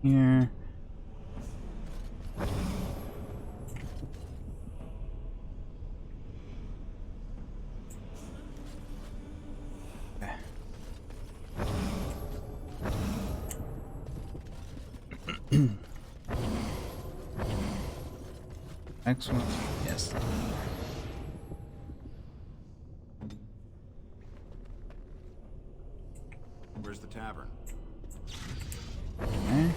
here. Excellent. Yes. Where's the tavern? Okay.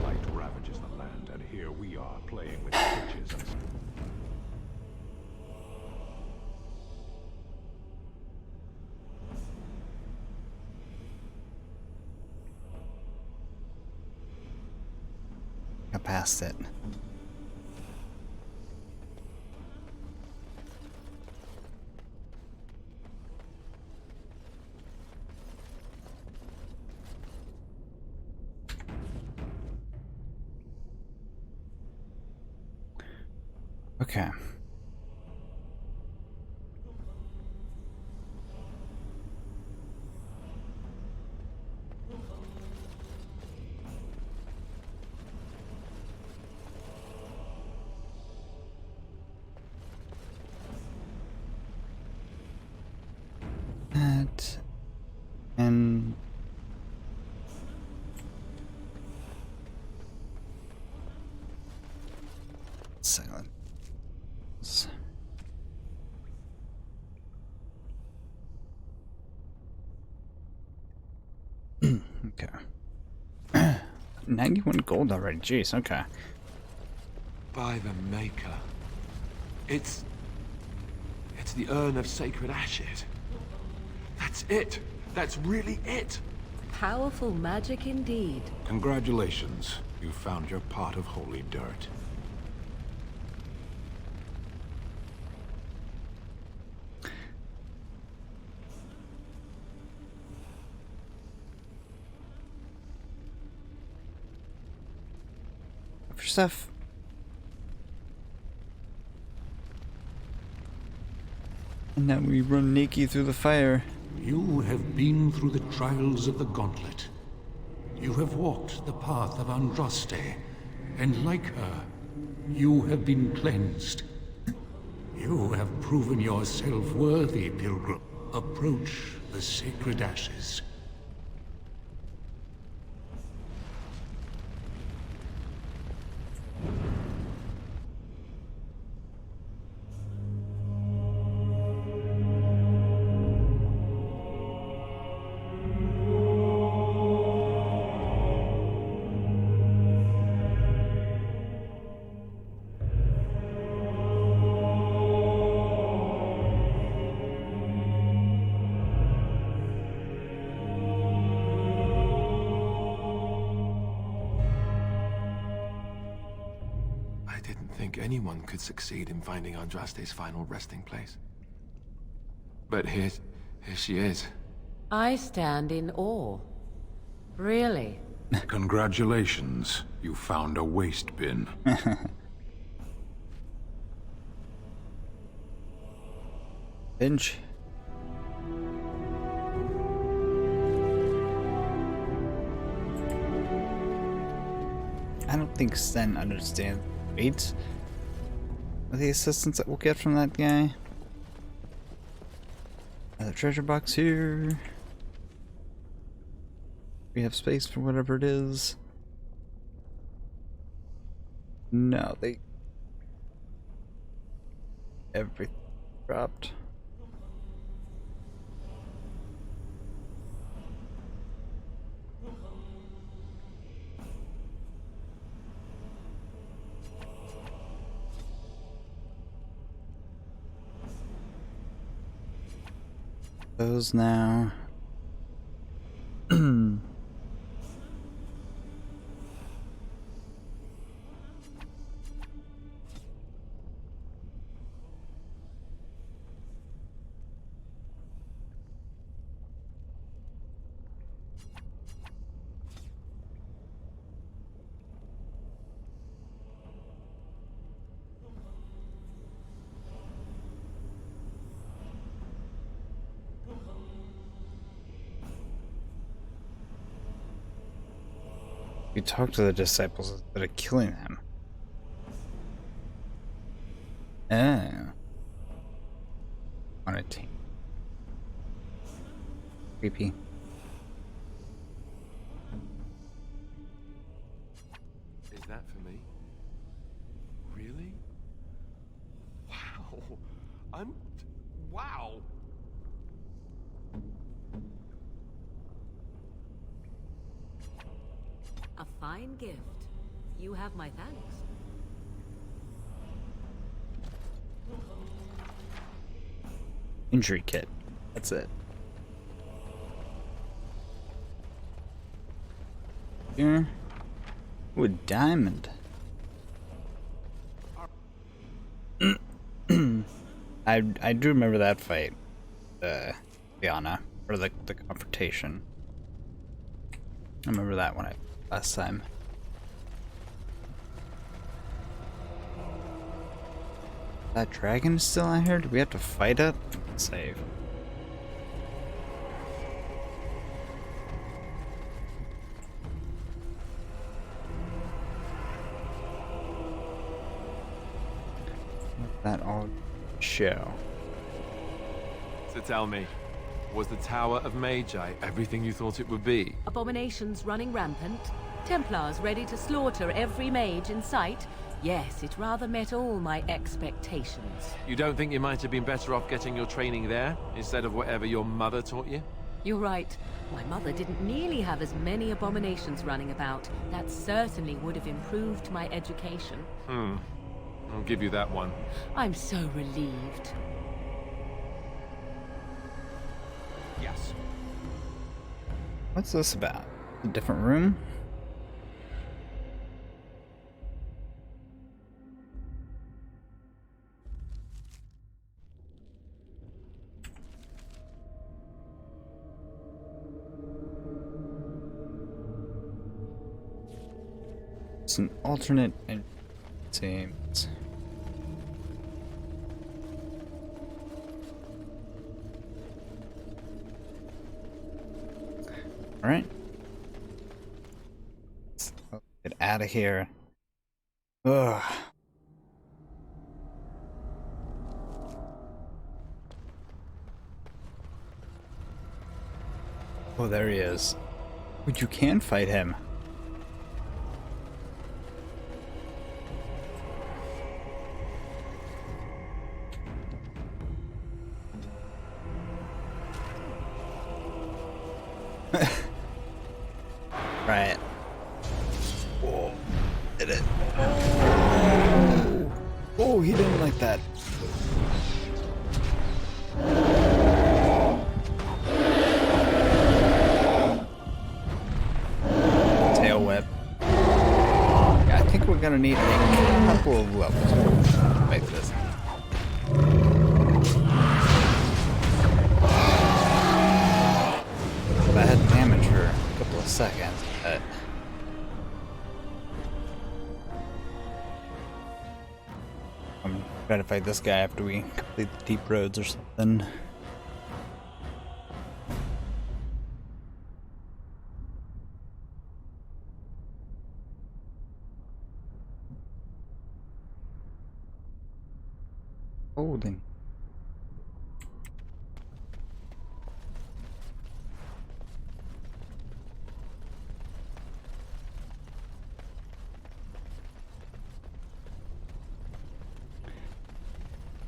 Light ravages the land, and here we are playing with witches and... I passed it. Okay. That and silence. Okay. 91 gold already. Jeez. Okay. By the Maker. It's the Urn of Sacred Ashes. That's it. That's really it. Powerful magic indeed. Congratulations. You found your pot of holy dirt. For stuff. And now we run naked through the fire. You have been through the trials of the Gauntlet. You have walked the path of Andraste, and like her, you have been cleansed. You have proven yourself worthy, pilgrim. Approach the sacred ashes. Anyone could succeed in finding Andraste's final resting place. But here she is. I stand in awe. Really? Congratulations. You found a waste bin. Binge. I don't think Sten understands weight of the assistance that we'll get from that guy. Another treasure box here. We have space for whatever it is. No, they... everything dropped. those now. You talk to the disciples instead of killing them. Oh. On a team. Creepy. Is that for me? Really? Wow. Wow. A fine gift. You have my thanks. Injury kit. That's it. Here. Ooh, a diamond. I do remember that fight. Liana. Or the confrontation. I remember that one last time. That dragon is still out here? Do we have to fight it? Save. Let that all show. So tell me, was the Tower of Magi everything you thought it would be? Abominations running rampant. Templars ready to slaughter every mage in sight. Yes, it rather met all my expectations. You don't think you might have been better off getting your training there, instead of whatever your mother taught you? You're right. My mother didn't nearly have as many abominations running about. That certainly would have improved my education. I'll give you that one. I'm so relieved. Yes. What's this about? A different room? It's an alternate and seems. All right. Let's get out of here. Ugh. Oh, there he is. But you can fight him. Right. Whoa. Did it. Oh, he didn't like that. Tail whip. Yeah, I think we're gonna need a couple of levels to make this. I had damage for a couple of seconds, but I'm trying to fight this guy after we complete the deep roads or something. Oh, then.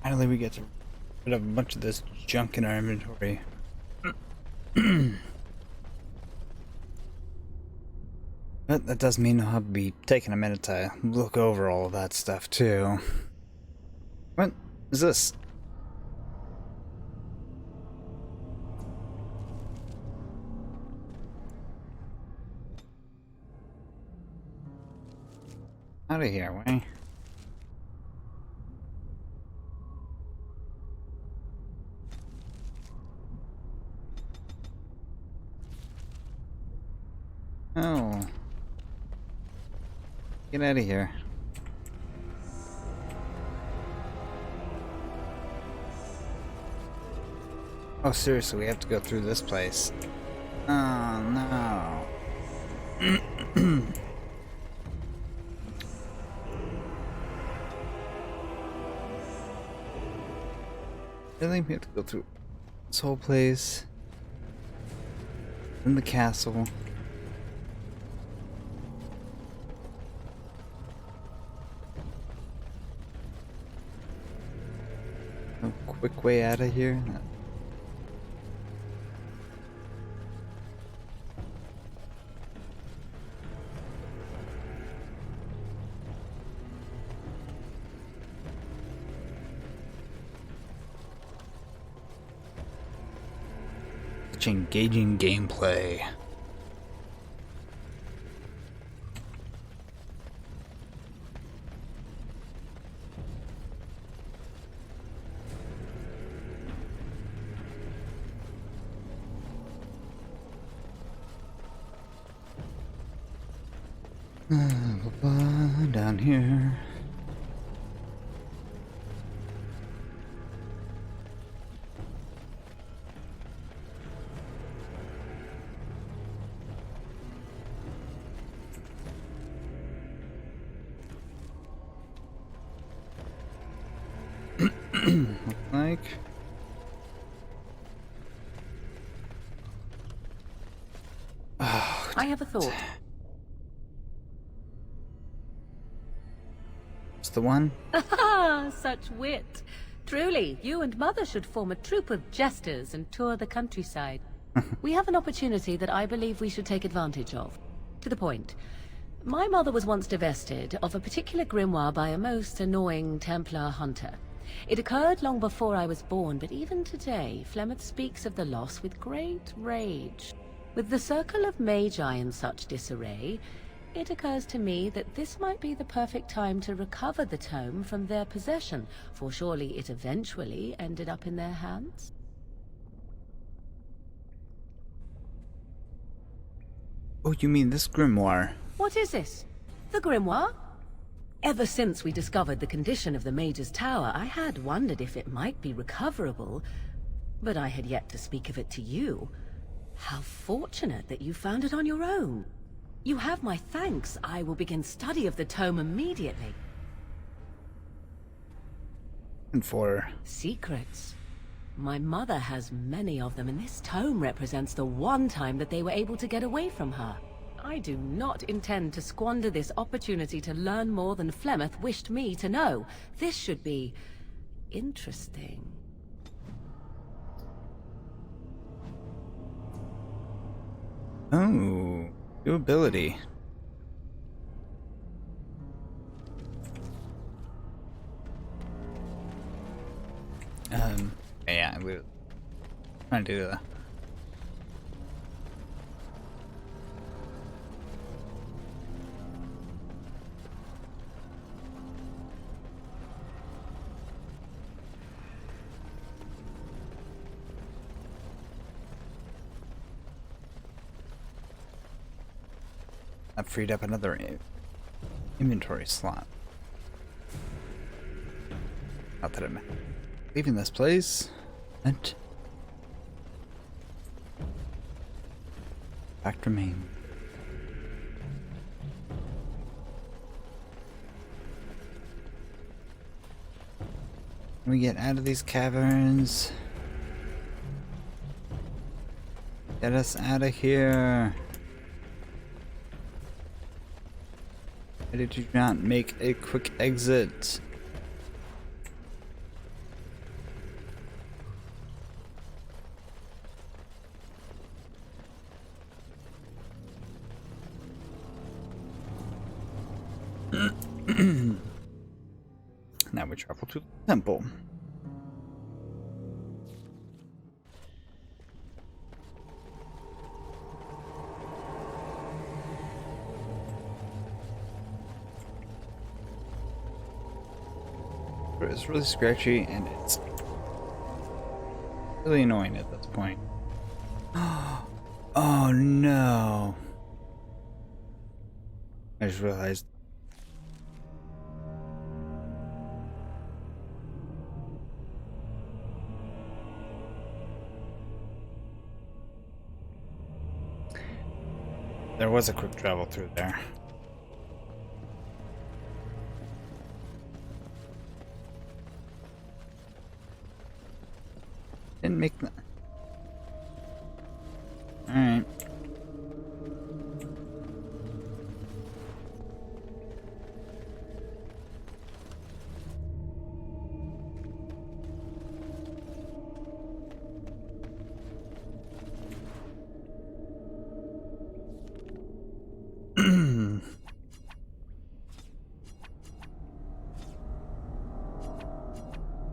Finally, we get to rid of a bunch of this junk in our inventory. But that does mean I'll be taking a minute to look over all of that stuff, too. What is this? Out of here, way. Oh. Get out of here. Oh, seriously, we have to go through this place. Oh, no. Really? We have to go through this whole place. In the castle. No quick way out of here? Such engaging gameplay. Down here. Look like. Oh, I have a thought. it's the one. Ah, such wit. Truly, you and Mother should form a troupe of jesters and tour the countryside. We have an opportunity that I believe we should take advantage of. To the point. My mother was once divested of a particular grimoire by a most annoying Templar hunter. It occurred long before I was born, but even today, Flemeth speaks of the loss with great rage. With the circle of magi in such disarray, it occurs to me that this might be the perfect time to recover the tome from their possession, for surely it eventually ended up in their hands. Oh, you mean this grimoire? What is this? The grimoire? Ever since we discovered the condition of the Mage's Tower, I had wondered if it might be recoverable, but I had yet to speak of it to you. How fortunate that you found it on your own. You have my thanks. I will begin study of the tome immediately. And for Secrets. My mother has many of them, and this tome represents the one time that they were able to get away from her. I do not intend to squander this opportunity to learn more than Flemeth wished me to know. This should be interesting. oh, new ability. Yeah, we were trying to do that. That freed up another inventory slot. Not that I'm leaving this place. And back to main. We get out of these caverns. Get us out of here. Why did you not make a quick exit? Now we travel to the temple. It's really scratchy and it's really annoying at this point. Oh no. I just realized. There was a quick travel through there. Didn't make that. Alright.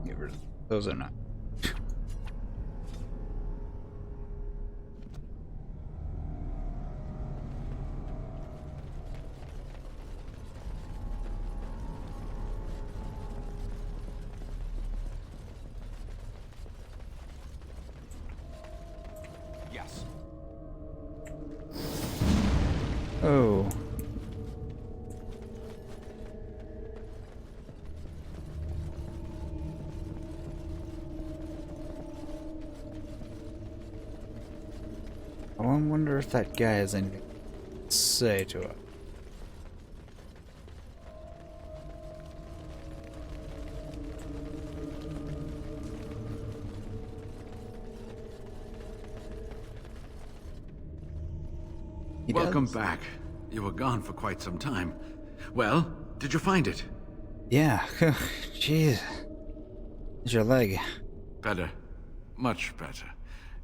Get rid of those are not. Yes. Oh. I wonder if that guy has anything to say to it. He Welcome does? back. You were gone for quite some time. Well, did you find it? Yeah. Jeez. How's your leg? Better. Much better.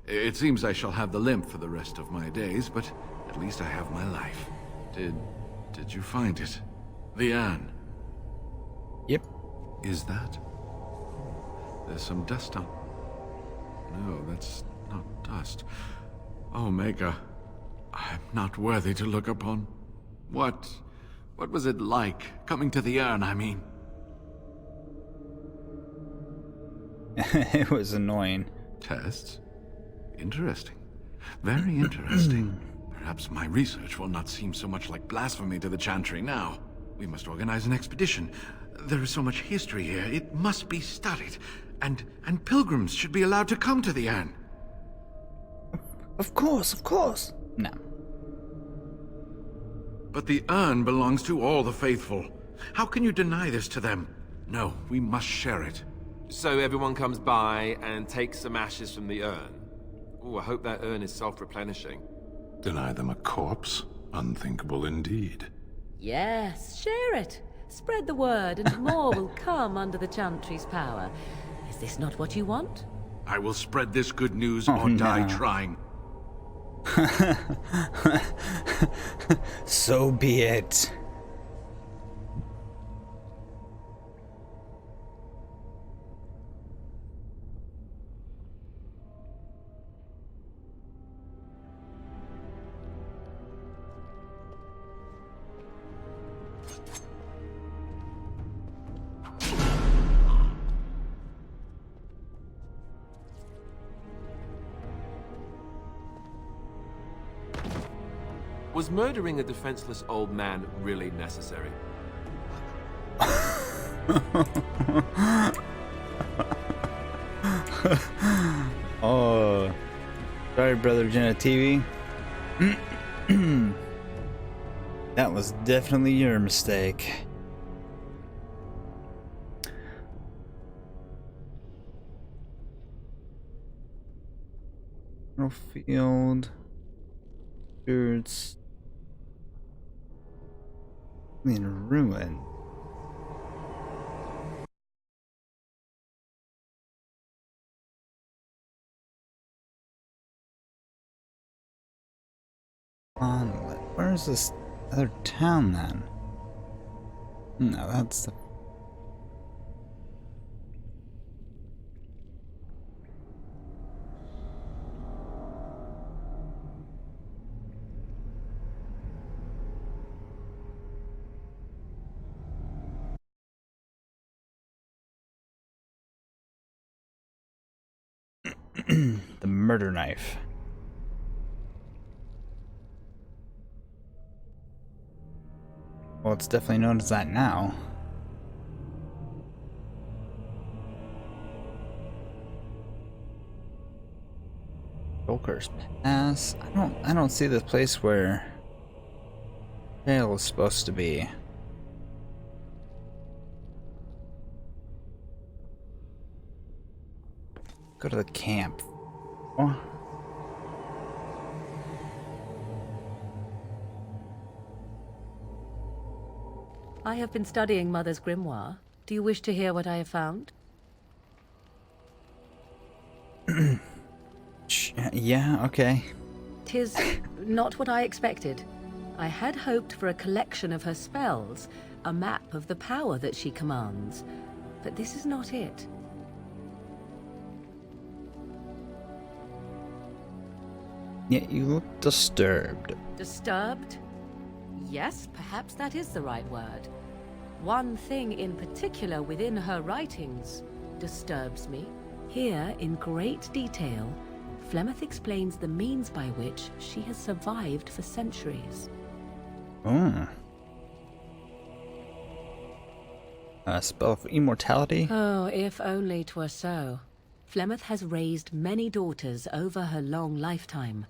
It seems I shall have the limp for the rest of my days, but at least I have my life. Did you find it? The urn. Yep. Is that? There's some dust on... No, that's not dust. Oh, Maker. I'm not worthy to look upon. What was it like, coming to the urn, I mean? It was annoying. Tests? Interesting. Very interesting. Perhaps my research will not seem so much like blasphemy to the Chantry now. We must organize an expedition. There is so much history here, it must be studied. And pilgrims should be allowed to come to the urn. Of course, of course. No. But the urn belongs to all the faithful. How can you deny this to them? No, we must share it. So everyone comes by and takes some ashes from the urn. Oh, I hope that urn is self-replenishing. Deny them a corpse? Unthinkable indeed. Yes, share it. Spread the word and more will come under the Chantry's power. Is this not what you want? I will spread this good news or die trying. So be it. Was murdering a defenseless old man really necessary? Oh, sorry, Brother Jenna TV. That was definitely your mistake. Field. It's in ruin. Where's this other town then? No, that's the The murder knife. Well, it's definitely known as that now. Joker's Pass. I don't see the place where jail is supposed to be. Go to the camp. Oh. I have been studying Mother's grimoire. Do you wish to hear what I have found? Yeah, okay. 'Tis not what I expected. I had hoped for a collection of her spells, a map of the power that she commands. But this is not it. Yet you look disturbed. Disturbed? Yes, perhaps that is the right word. One thing in particular within her writings disturbs me. Here, in great detail, Flemeth explains the means by which she has survived for centuries. Oh. A spell of immortality? Oh, if only 'twere so. Flemeth has raised many daughters over her long lifetime.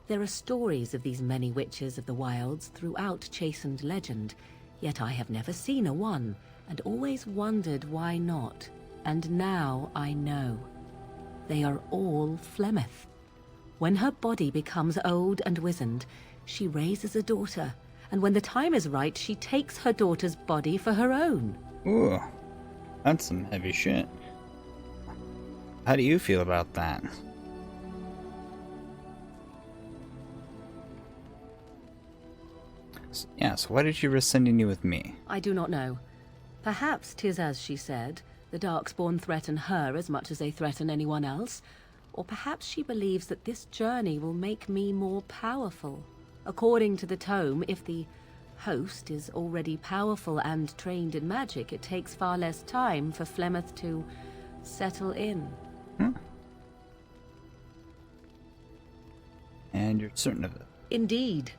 There are stories of these many witches of the wilds throughout chastened legend, yet I have never seen a one, and always wondered why not. And now I know. They are all Flemeth. When her body becomes old and wizened, she raises a daughter, and when the time is right, she takes her daughter's body for her own. Ooh, that's some heavy shit. How do you feel about that? Yeah, so why did she risk sending you with me? I do not know. Perhaps 'tis as she said, the Darkspawn threaten her as much as they threaten anyone else. Or perhaps she believes that this journey will make me more powerful. According to the tome, if the host is already powerful and trained in magic, it takes far less time for Flemeth to settle in. And you're certain of it? Indeed.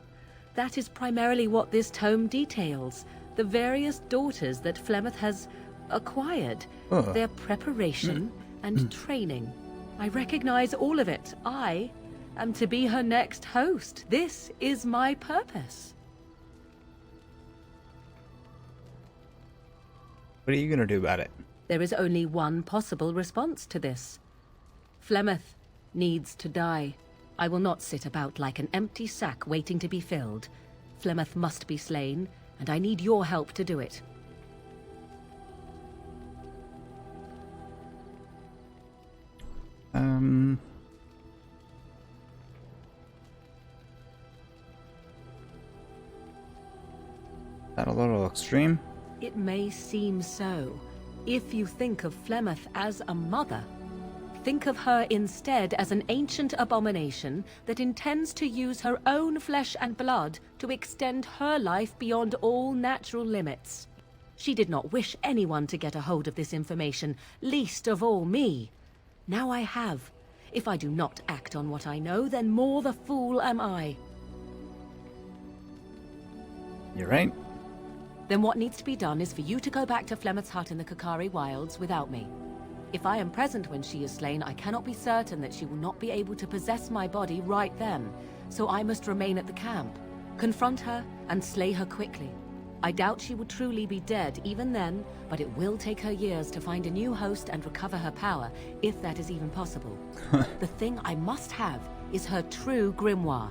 That is primarily what this tome details. The various daughters that Flemeth has acquired. Their preparation and training. I recognize all of it. I am to be her next host. This is my purpose. What are you gonna do about it? There is only one possible response to this. Flemeth needs to die. I will not sit about like an empty sack waiting to be filled. Flemeth must be slain, and I need your help to do it. That a little extreme? It may seem so. If you think of Flemeth as a mother, think of her instead as an ancient abomination that intends to use her own flesh and blood to extend her life beyond all natural limits. She did not wish anyone to get a hold of this information, least of all me. Now I have. If I do not act on what I know, then more the fool am I. You're right. Then what needs to be done is for you to go back to Flemeth's hut in the Kakari Wilds without me. If I am present when she is slain, I cannot be certain that she will not be able to possess my body right then, so I must remain at the camp, confront her, and slay her quickly. I doubt she will truly be dead even then, but it will take her years to find a new host and recover her power, if that is even possible. The thing I must have is her true grimoire.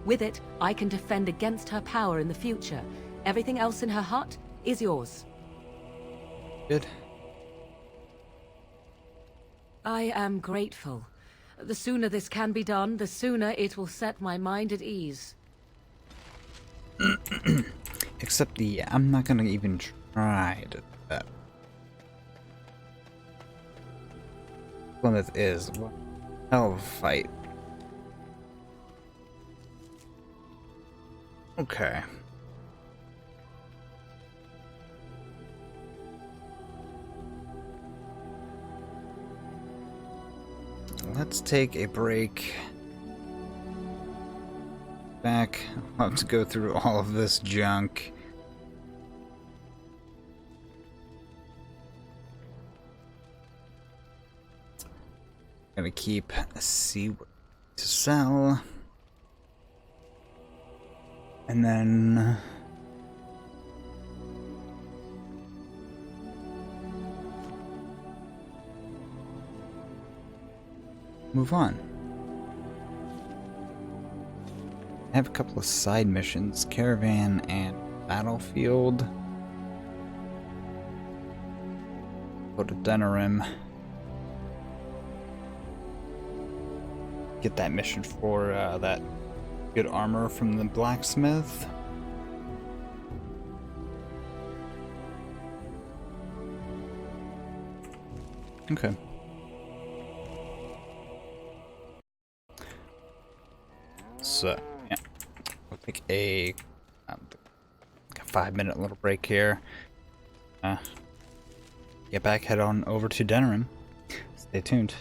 With it, I can defend against her power in the future. Everything else in her hut is yours. Good. I am grateful. The sooner this can be done, the sooner it will set my mind at ease. Except I'm not gonna even try to do that. Plymouth is one hell of a fight. Okay. let's take a break. Back. I'll have to go through all of this junk. Gonna keep see what to sell. And then move on. I have a couple of side missions, Caravan and Battlefield. Go to Denerim. Get that mission for that good armor from the blacksmith. Okay. So, yeah. We'll take a 5-minute little break here. Get back, head on over to Denerim. Stay tuned.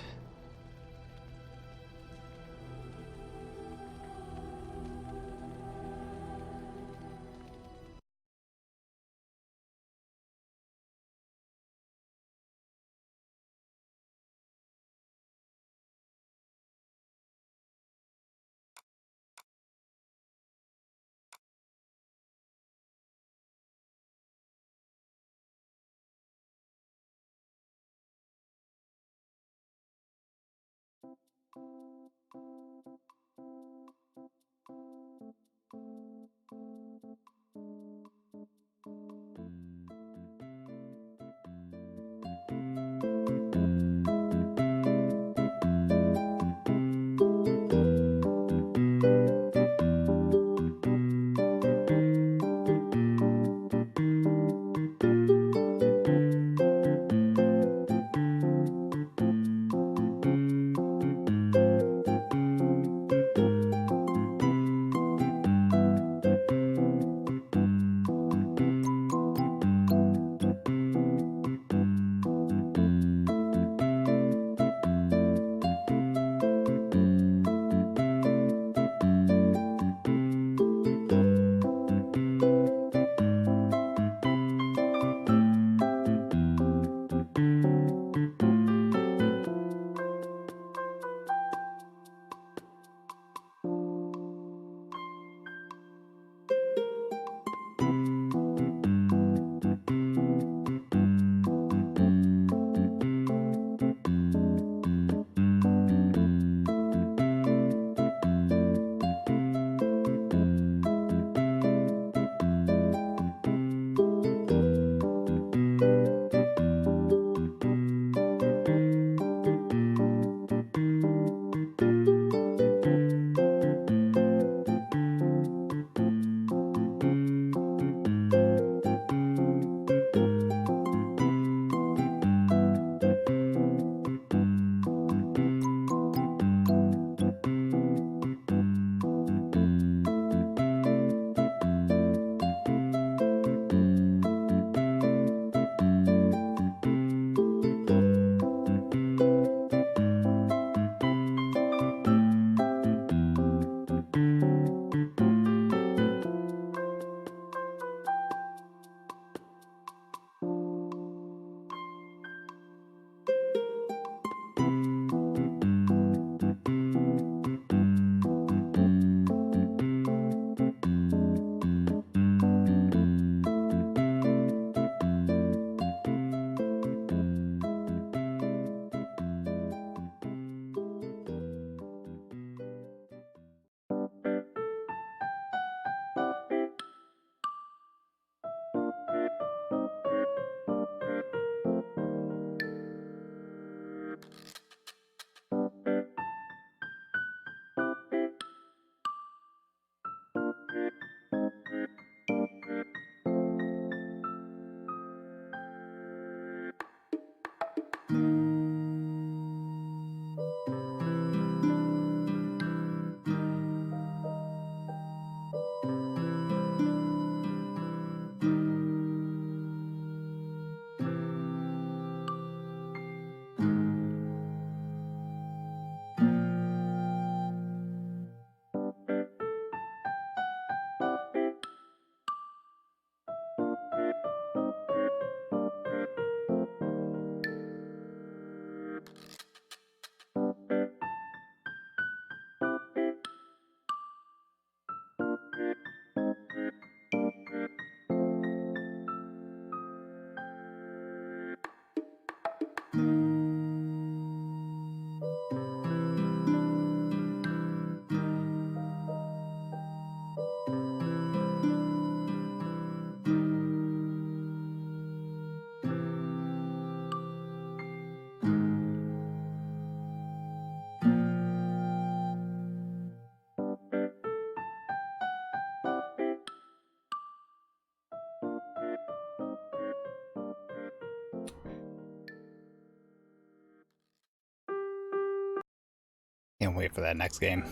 Can't wait for that next game.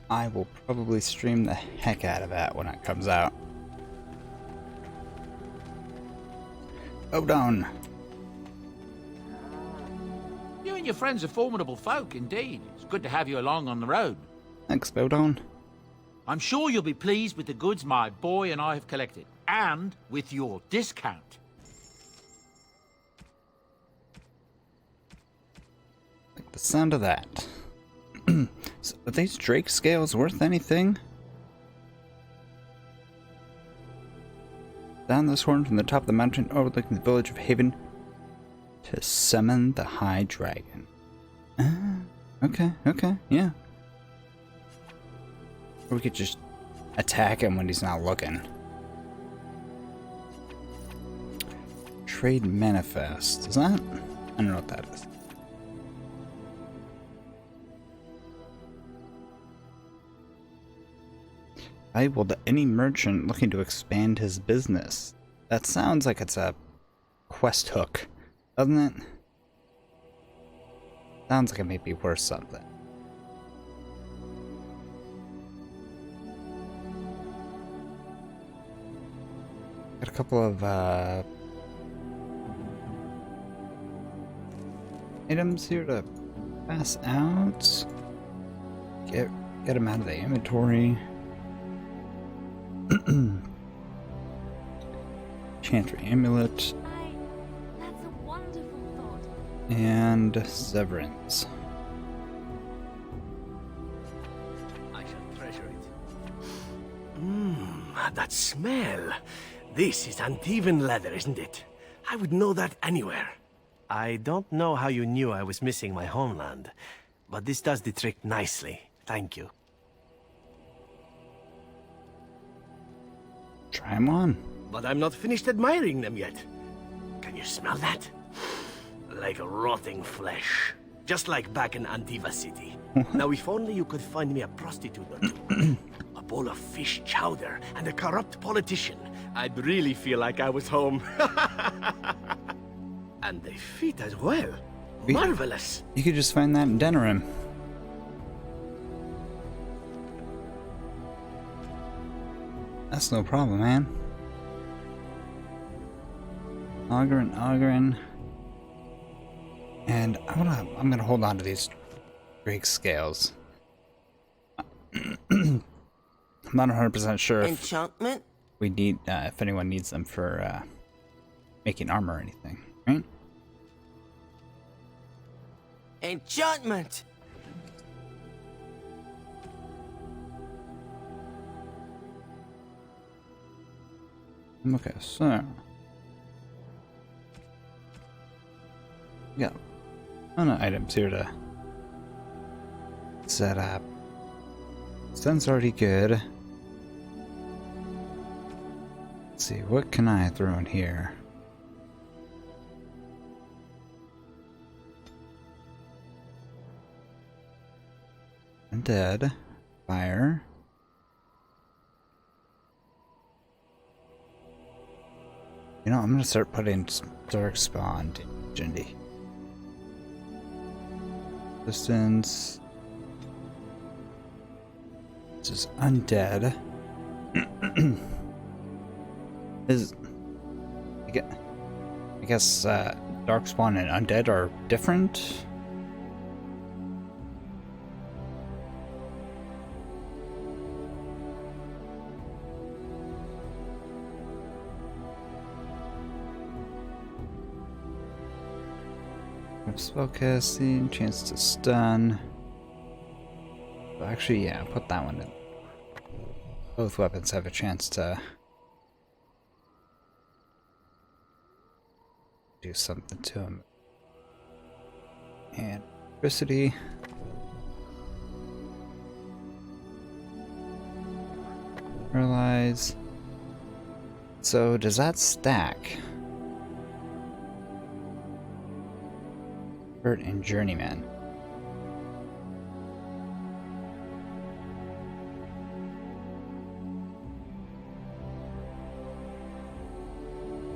I will probably stream the heck out of that when it comes out. Odon. You and your friends are formidable folk, indeed. It's good to have you along on the road. Thanks, Bodon. I'm sure you'll be pleased with the goods my boy and I have collected, and with your discount. Like the sound of that. So are these Drake scales worth anything? Down this horn from the top of the mountain overlooking the village of Haven to summon the High Dragon. Okay, yeah. Or we could just attack him when he's not looking. Trade manifest. Is that? I don't know what that is. Valuable to any merchant looking to expand his business. That sounds like it's a quest hook, doesn't it? Sounds like it may be worth something. Got a couple of items here to pass out. Get them out of the inventory. Chantry amulet. That's a wonderful thought. And severance. I shall treasure it. That smell. This is Antivan leather, isn't it? I would know that anywhere. I don't know how you knew I was missing my homeland, but this does the trick nicely. Thank you. Try them on. But I'm not finished admiring them yet. Can you smell that? Like rotting flesh. Just like back in Antiva City. Now, if only you could find me a prostitute or two. A bowl of fish chowder and a corrupt politician. I'd really feel like I was home. And they fit as well. Marvelous. You could just find that in Denerim. That's no problem, man. Ogren. And I'm gonna hold on to these Drake scales. I'm not 100% sure if Enchantment? we need if anyone needs them for making armor or anything, right? Enchantment! Okay, so got a ton of items here to set up. Sun's already good. Let's see, what can I throw in here? Undead, fire. You know, I'm gonna start putting Darkspawn to Jindy. Distance. This is undead. I guess Darkspawn and undead are different. Spellcasting, chance to stun. Actually, yeah, put that one in. Both weapons have a chance to do something to them. And electricity. Paralyze. So does that stack? And Journeyman.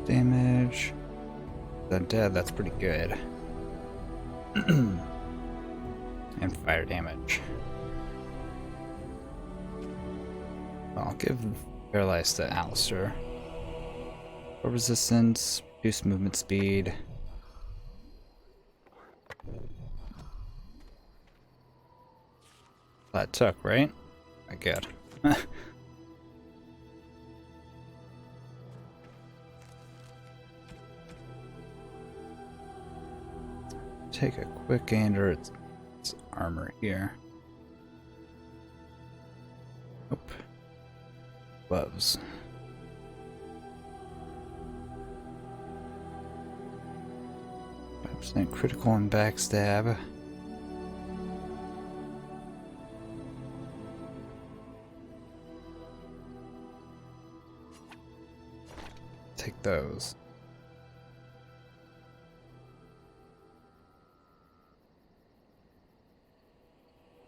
Damage. Undead, that's pretty good. And fire damage. I'll give Paralyze to Alistair. Resistance, reduce movement speed. That took, right? Good. Take a quick gander at its armor here. Nope. Gloves. % critical and backstab. Take those.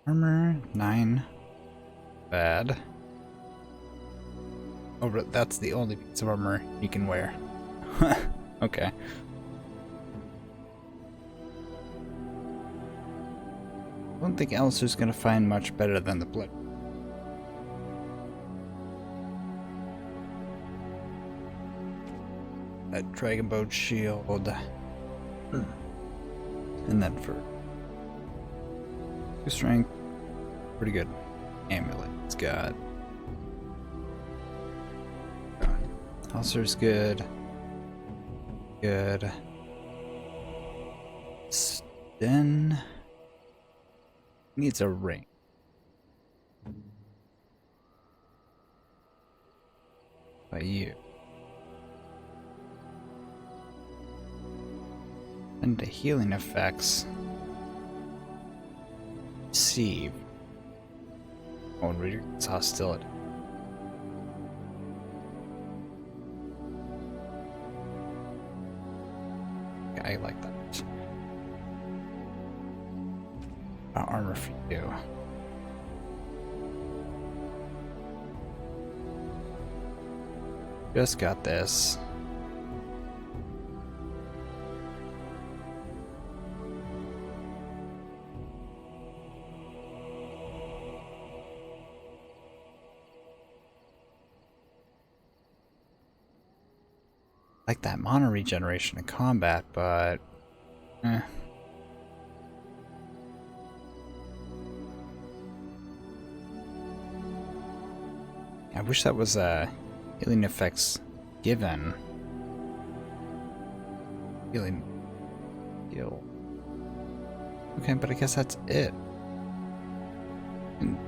Armor 9. Bad. Oh, but that's the only piece of armor you can wear. Okay. I don't think Alistair's gonna find much better than the Blip. That Dragon Boat shield. And then for 2 strength, pretty good. Amulet, it's got. Alistair's good. Good. Sten needs a ring. By you. And the healing effects. Receive. Oh, reduce hostility. Yeah, I like that. Armor for you. Just got this. Like that mana regeneration in combat, but I wish that was healing effects given. Heal. Okay, but I guess that's it. And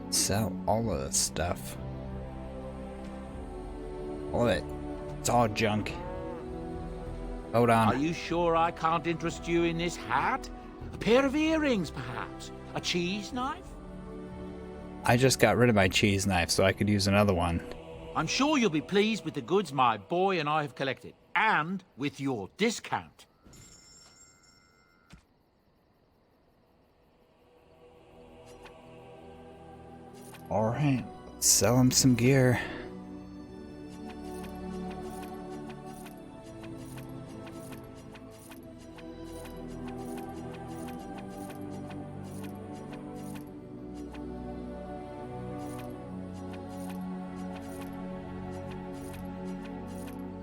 sell all of this stuff. All of it. It's all junk. Hold on. Are you sure I can't interest you in this hat? A pair of earrings, perhaps? A cheese knife? I just got rid of my cheese knife, so I could use another one. I'm sure you'll be pleased with the goods my boy and I have collected. And with your discount. Alright, let's sell him some gear.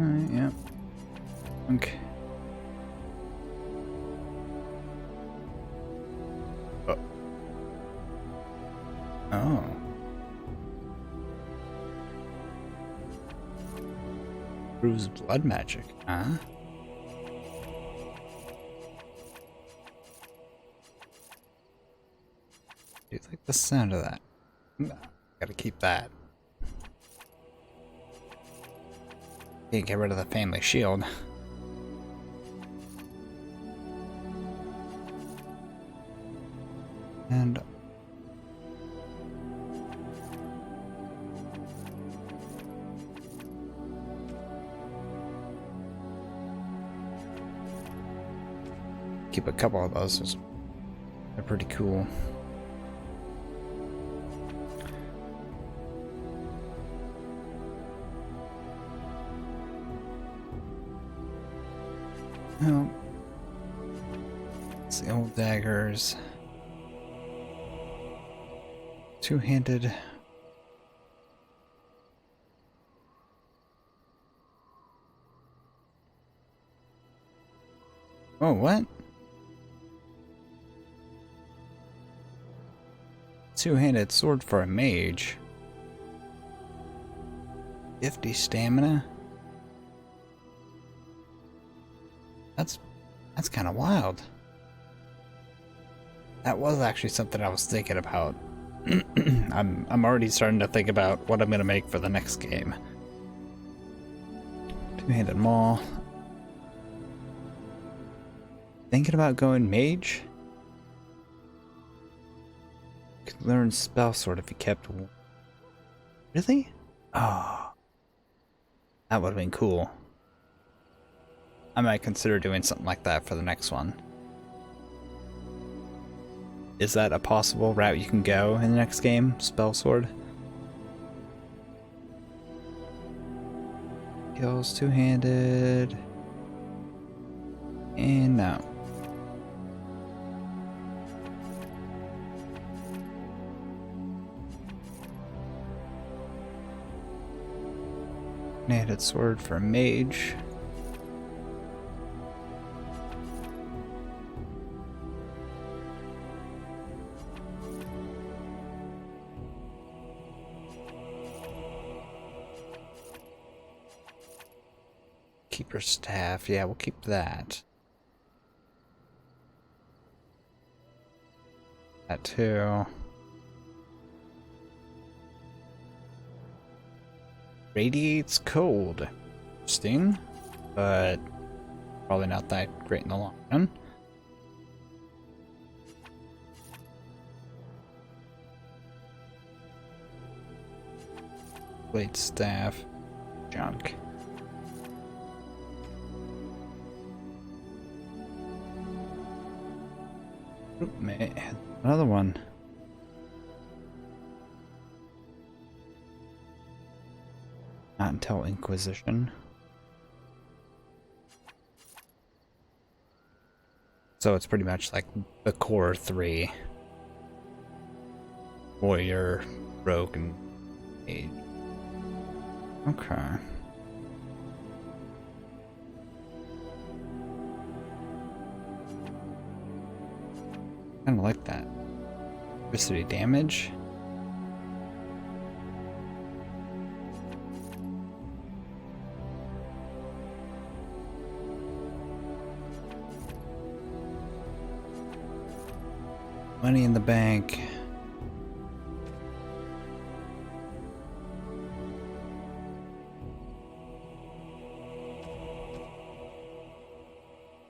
Alright, yeah. Okay. Oh. Proves blood magic, huh? Do you like the sound of that? Gotta keep that. Can't get rid of the family shield. And keep a couple of those. They're pretty cool. Oh. It's the old daggers. Two-handed. Oh, what? Two-handed sword for a mage. 50 stamina? That's kind of wild. That was actually something I was thinking about. I'm already starting to think about what I'm gonna make for the next game. Two-handed maul. Thinking about going mage? Could learn spell sword if you kept. Really? Oh, that would have been cool. I might consider doing something like that for the next one. Is that a possible route you can go in the next game? Spell sword? Kills two-handed. And no. One-handed sword for a mage. Keeper staff, yeah, we'll keep that. That too. Radiates cold. Interesting, but probably not that great in the long run. Blade staff. Junk. Oop, man, another one. Not until Inquisition. So it's pretty much like the core three. Warrior, Rogue, and Mage. Okay. Kinda like that. Electricity damage. Money in the bank.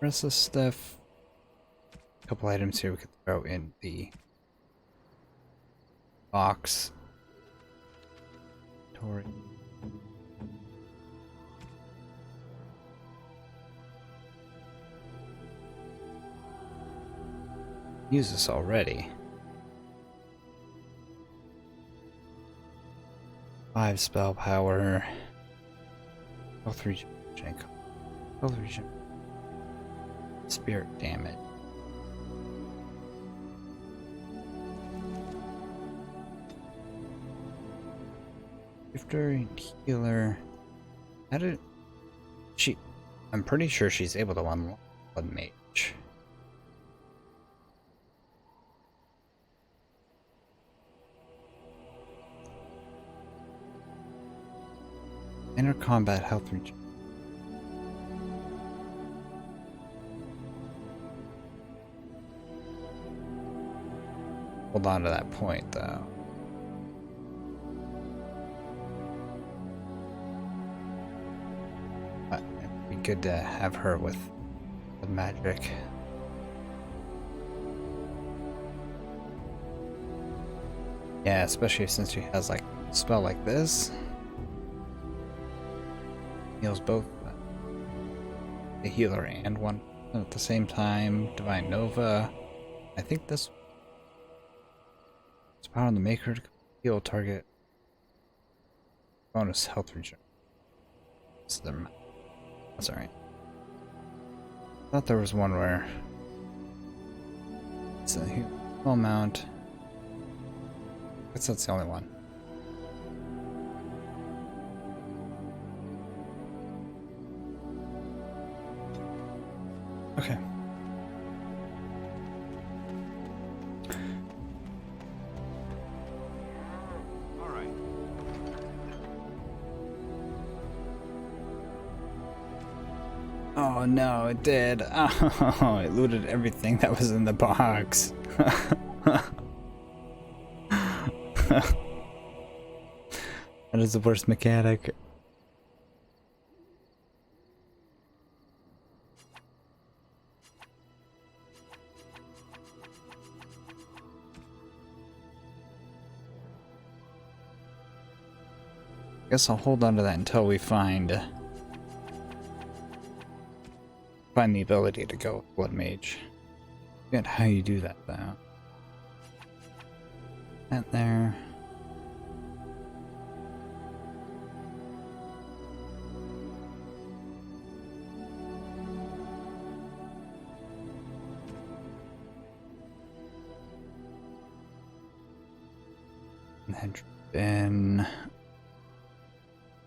Rest of the stuff. A couple items here we could throw in the box. Tori. Use this already. 5 spell power. Health regen. Health regen. Spirit damage. Shifter and healer. How did she? I'm pretty sure she's able to unlock a mage. Inner combat health regen. Hold on to that point though. It'd be good to have her with the magic. Yeah, especially since she has like a spell like this. Heals both the healer and one at the same time. Divine Nova. I think this it's power on the maker to heal target. Bonus health regen. That's alright. I thought there was one where... So here, full mount. I guess that's the only one. Okay. All right. Oh no, it did. Oh, it looted everything that was in the box. That is the worst mechanic. Guess I'll hold on to that until we find the ability to go with Blood Mage. Forget how you do that though. That there. And then Ben.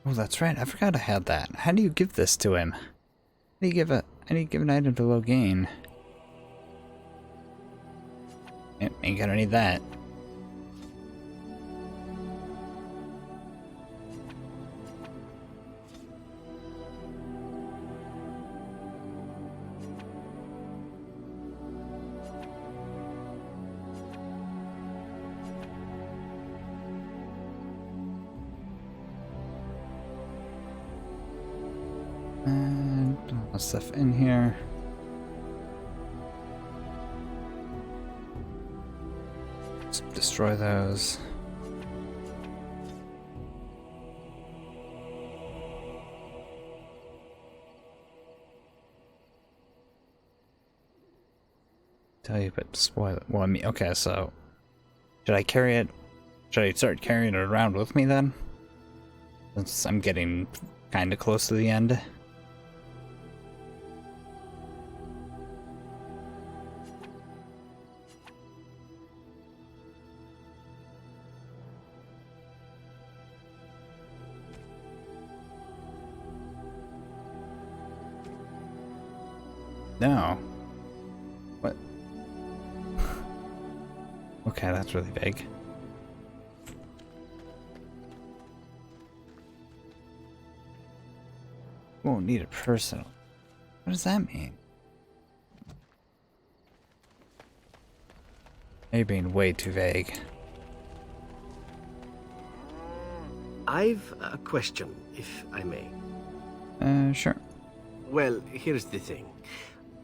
Oh, that's right. I forgot I had that. How do you give this to him? How do you give an item to Loghain? Ain't gonna need that. And all the stuff in here. Let's destroy those. Tell you, but spoil it. Well, I mean, okay, so should I carry it? Should I start carrying it around with me then? Since I'm getting kind of close to the end. No. What? Okay, that's really big. Won't need it personal. What does that mean? You're being way too vague. I've a question, if I may. Sure. Well, here's the thing.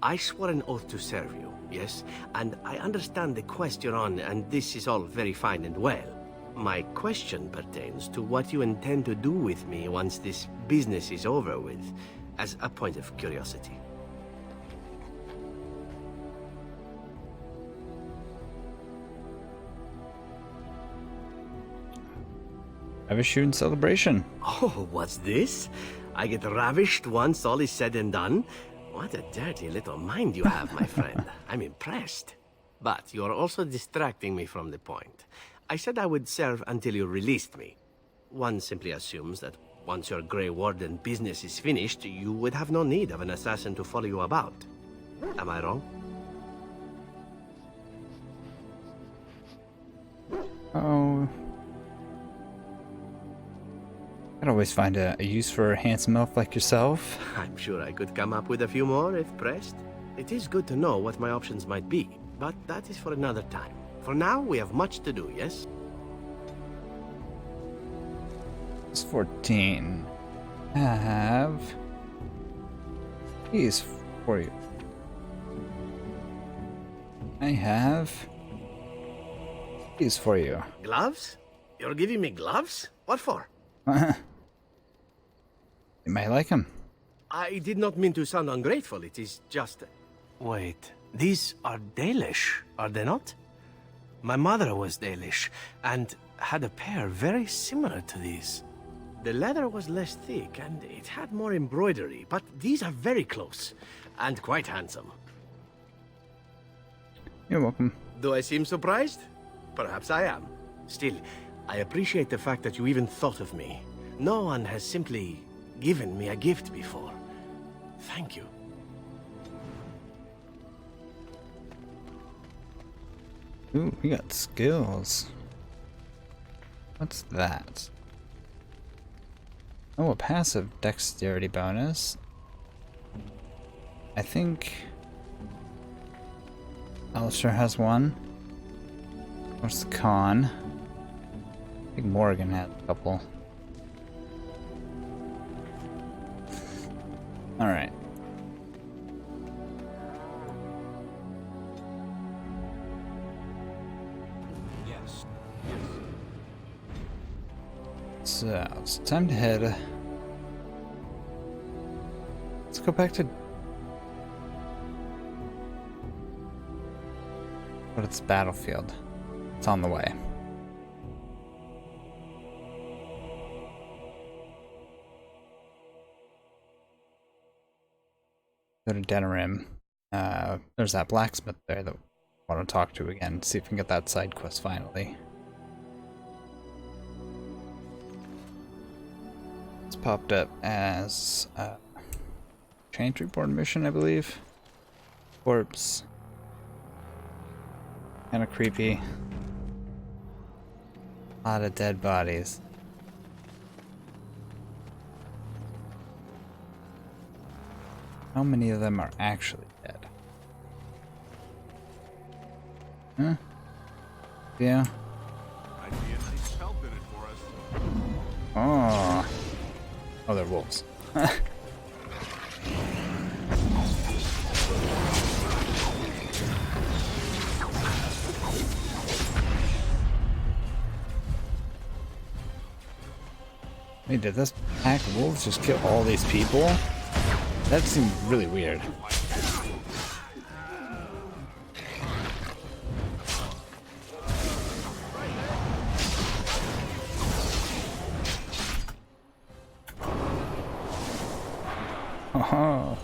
I swore an oath to serve you, yes? And I understand the quest you're on, and this is all very fine and well. My question pertains to what you intend to do with me once this business is over with, as a point of curiosity. Have a shooting celebration. Oh, what's this? I get ravished once all is said and done? What a dirty little mind you have, my friend. I'm impressed. But you're also distracting me from the point. I said I would serve until you released me. One simply assumes that once your Grey Warden business is finished, you would have no need of an assassin to follow you about. Am I wrong? Oh. I'd always find a use for a handsome elf like yourself. I'm sure I could come up with a few more if pressed. It is good to know what my options might be, but that is for another time. For now, we have much to do, yes? It's 14. I have these for you. I have these for you. Gloves? You're giving me gloves? What for? You may like them. I did not mean to sound ungrateful, it is just... Wait, these are Dalish, are they not? My mother was Dalish, and had a pair very similar to these. The leather was less thick and it had more embroidery, but these are very close and quite handsome. You're welcome. Do I seem surprised? Perhaps I am. Still, I appreciate the fact that you even thought of me. No one has simply given me a gift before. Thank you. Ooh, we got skills. What's that? Oh, a passive dexterity bonus. I think Alistair has one. What's the con? I think Morgan had a couple. Alright. Yes. So, it's time to head. Let's go back to. But it's battlefield. It's on the way. Go to Denerim. There's that blacksmith there that I want to talk to again. See if we can get that side quest finally. It's popped up as a Chantry board mission, I believe. Corpse. Kinda creepy. A lot of dead bodies. How many of them are actually dead? Huh? Yeah. Might be a nice spell fitted for us. Oh. Oh, they're wolves. Wait, did this pack of wolves just kill all these people? That seemed really weird. Oh.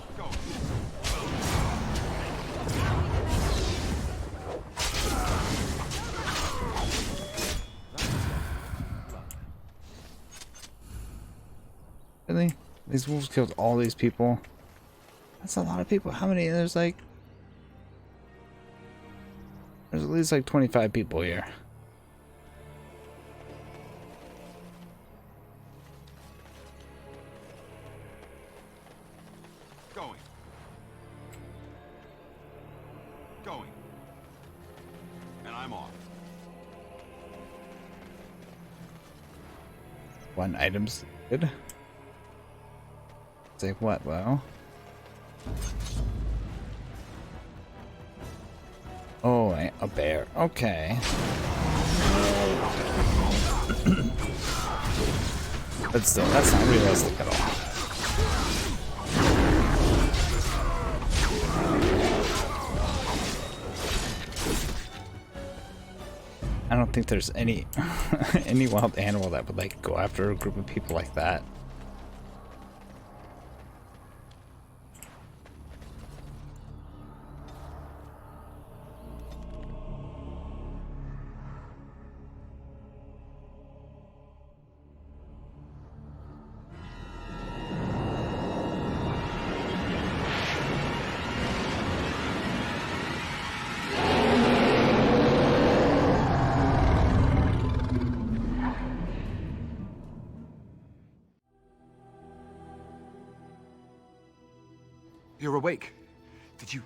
Really? These wolves killed all these people? That's a lot of people. How many? There's at least like 25 people here. Going. Going. And I'm off. One item's good. Say what, well? Oh, a bear. Okay. But still, that's not realistic at all. I don't think there's any any wild animal that would like go after a group of people like that. You're awake. Did you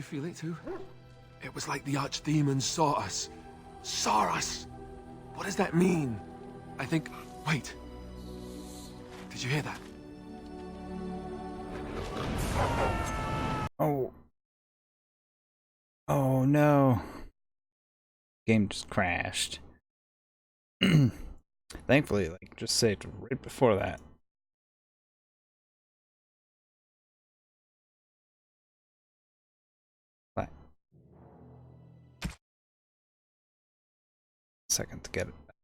feel it too? It was like the archdemon saw us. Saw us! What does that mean? I think... Wait. Did you hear that? Oh. Oh no. Game just crashed. Thankfully, like, just saved right before that. But second to get it back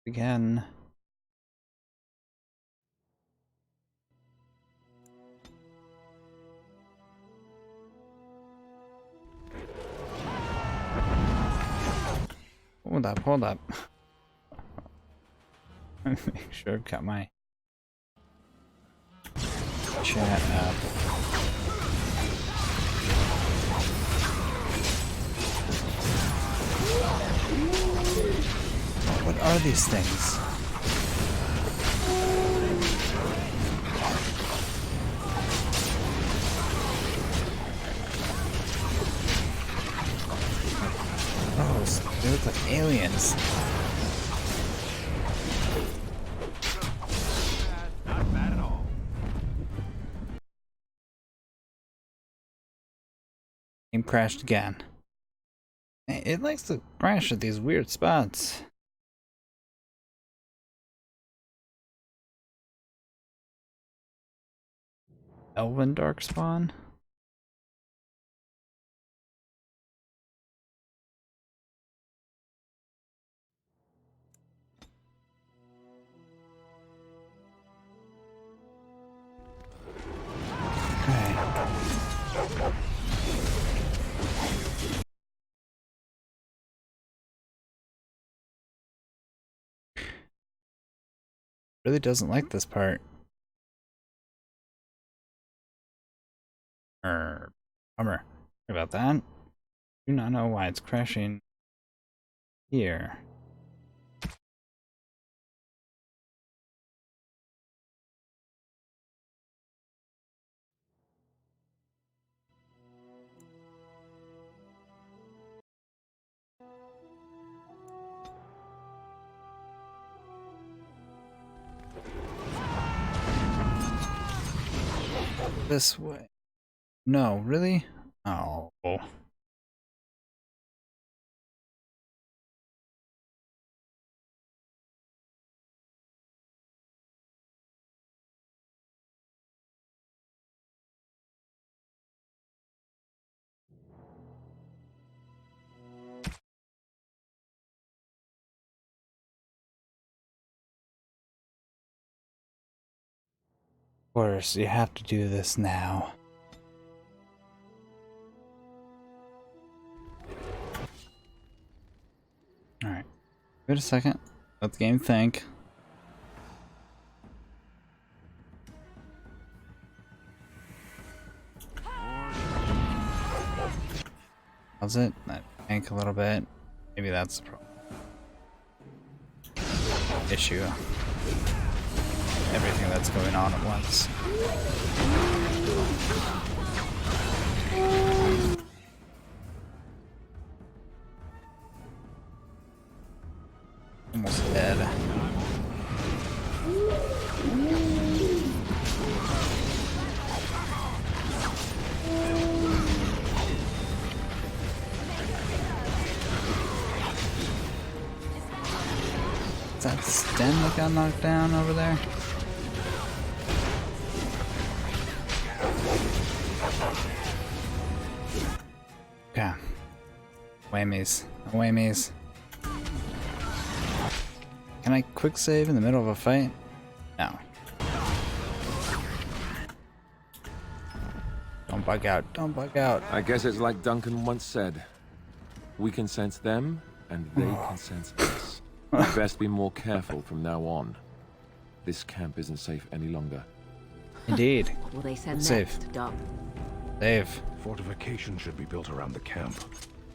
again. Hold up, hold up. Make sure I've got my chat up. What are these things? Oh, they look like aliens. Not bad at all. Game crashed again. It likes to crash at these weird spots. Elven Darkspawn? Okay. Really doesn't like this part. Bummer. Sorry about that. Do not know why it's crashing here. This way. No, really? Oh. Of course, you have to do this now. Alright. Wait a second. Let the game think. How's it? That tank a little bit. Maybe that's the problem. Issue. Everything that's going on at once. Almost dead. Is that Sten that got knocked down over there? Okay. Whammies. Whammies. Can I quick save in the middle of a fight? No. Don't bug out. Don't bug out. I guess it's like Duncan once said. We can sense them, and they can sense us. We best be more careful from now on. This camp isn't safe any longer. Indeed. What will they send Safe. next, Doc? Save. Fortification should be built around the camp.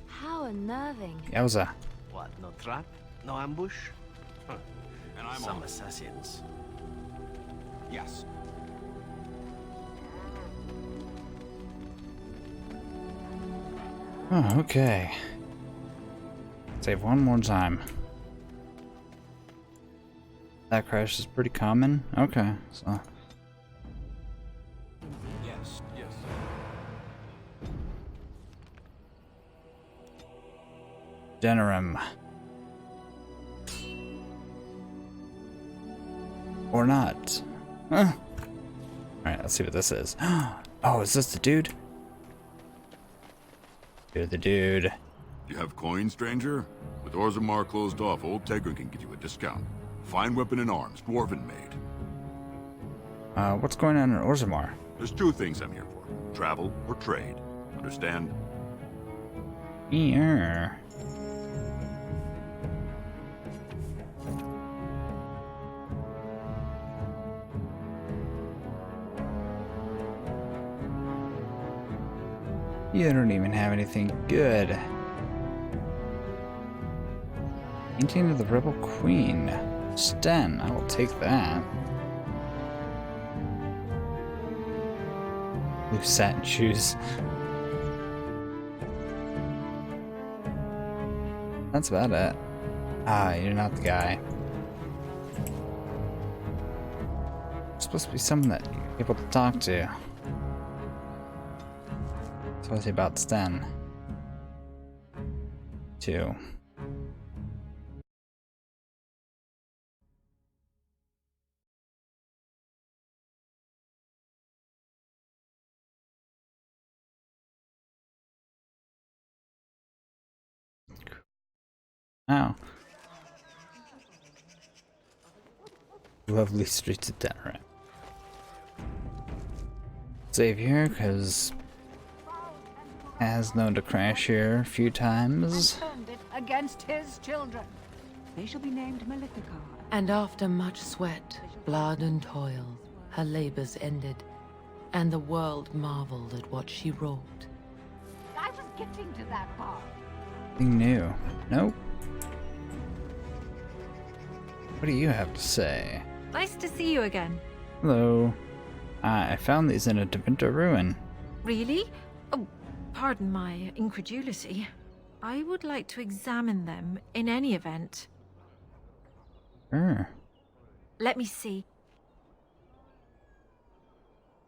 How unnerving. Yowza. What, no trap? No ambush? Huh. And I'm Some on. assassins. Yes. Oh, okay. Save one more time. That crash is pretty common. Okay, so. Yes. Yes. Denerim. Or not. Huh. Alright, let's see what this is. Oh, is this the dude? You're the dude. You have coin, stranger? With Orzammar closed off, old Tegrin can give you a discount. Fine weapon and arms, dwarven made. What's going on in Orzammar? There's two things I'm here for. Travel or trade. Understand? Yeah. You don't even have anything good. Painting of the Rebel Queen. Sten, I will take that. Blue satin shoes. That's about it. Ah, you're not the guy. You're supposed to be someone that you're able to talk to. So what's about Sten? Too. Oh. Lovely streets of Denmark. Save here, because has known to crash here a few times. Against his children. They shall be named Maleficar. And after much sweat, blood and toil, her labors ended, and the world marveled at what she wrought. I was getting to that part. Nothing new. Nope. What do you have to say? Nice to see you again. Hello. I found these in a Devinter ruin. Really? Oh, pardon my incredulity. I would like to examine them in any event. Sure. Let me see.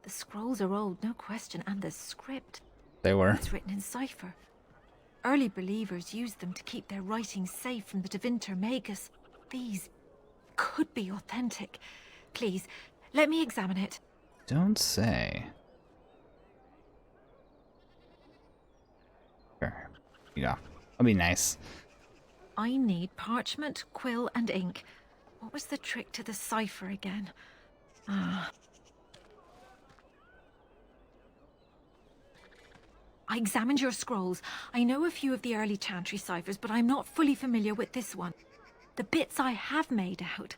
The scrolls are old, no question, and the script. They were. It's written in cipher. Early believers used them to keep their writings safe from the Devinter Magus. These could be authentic. Please, let me examine it. Don't say. Sure. Yeah, I'll be nice. I need parchment, quill, and ink. What was the trick to the cipher again? Ah. I examined your scrolls. I know a few of the early Chantry ciphers, but I'm not fully familiar with this one. The bits I have made out.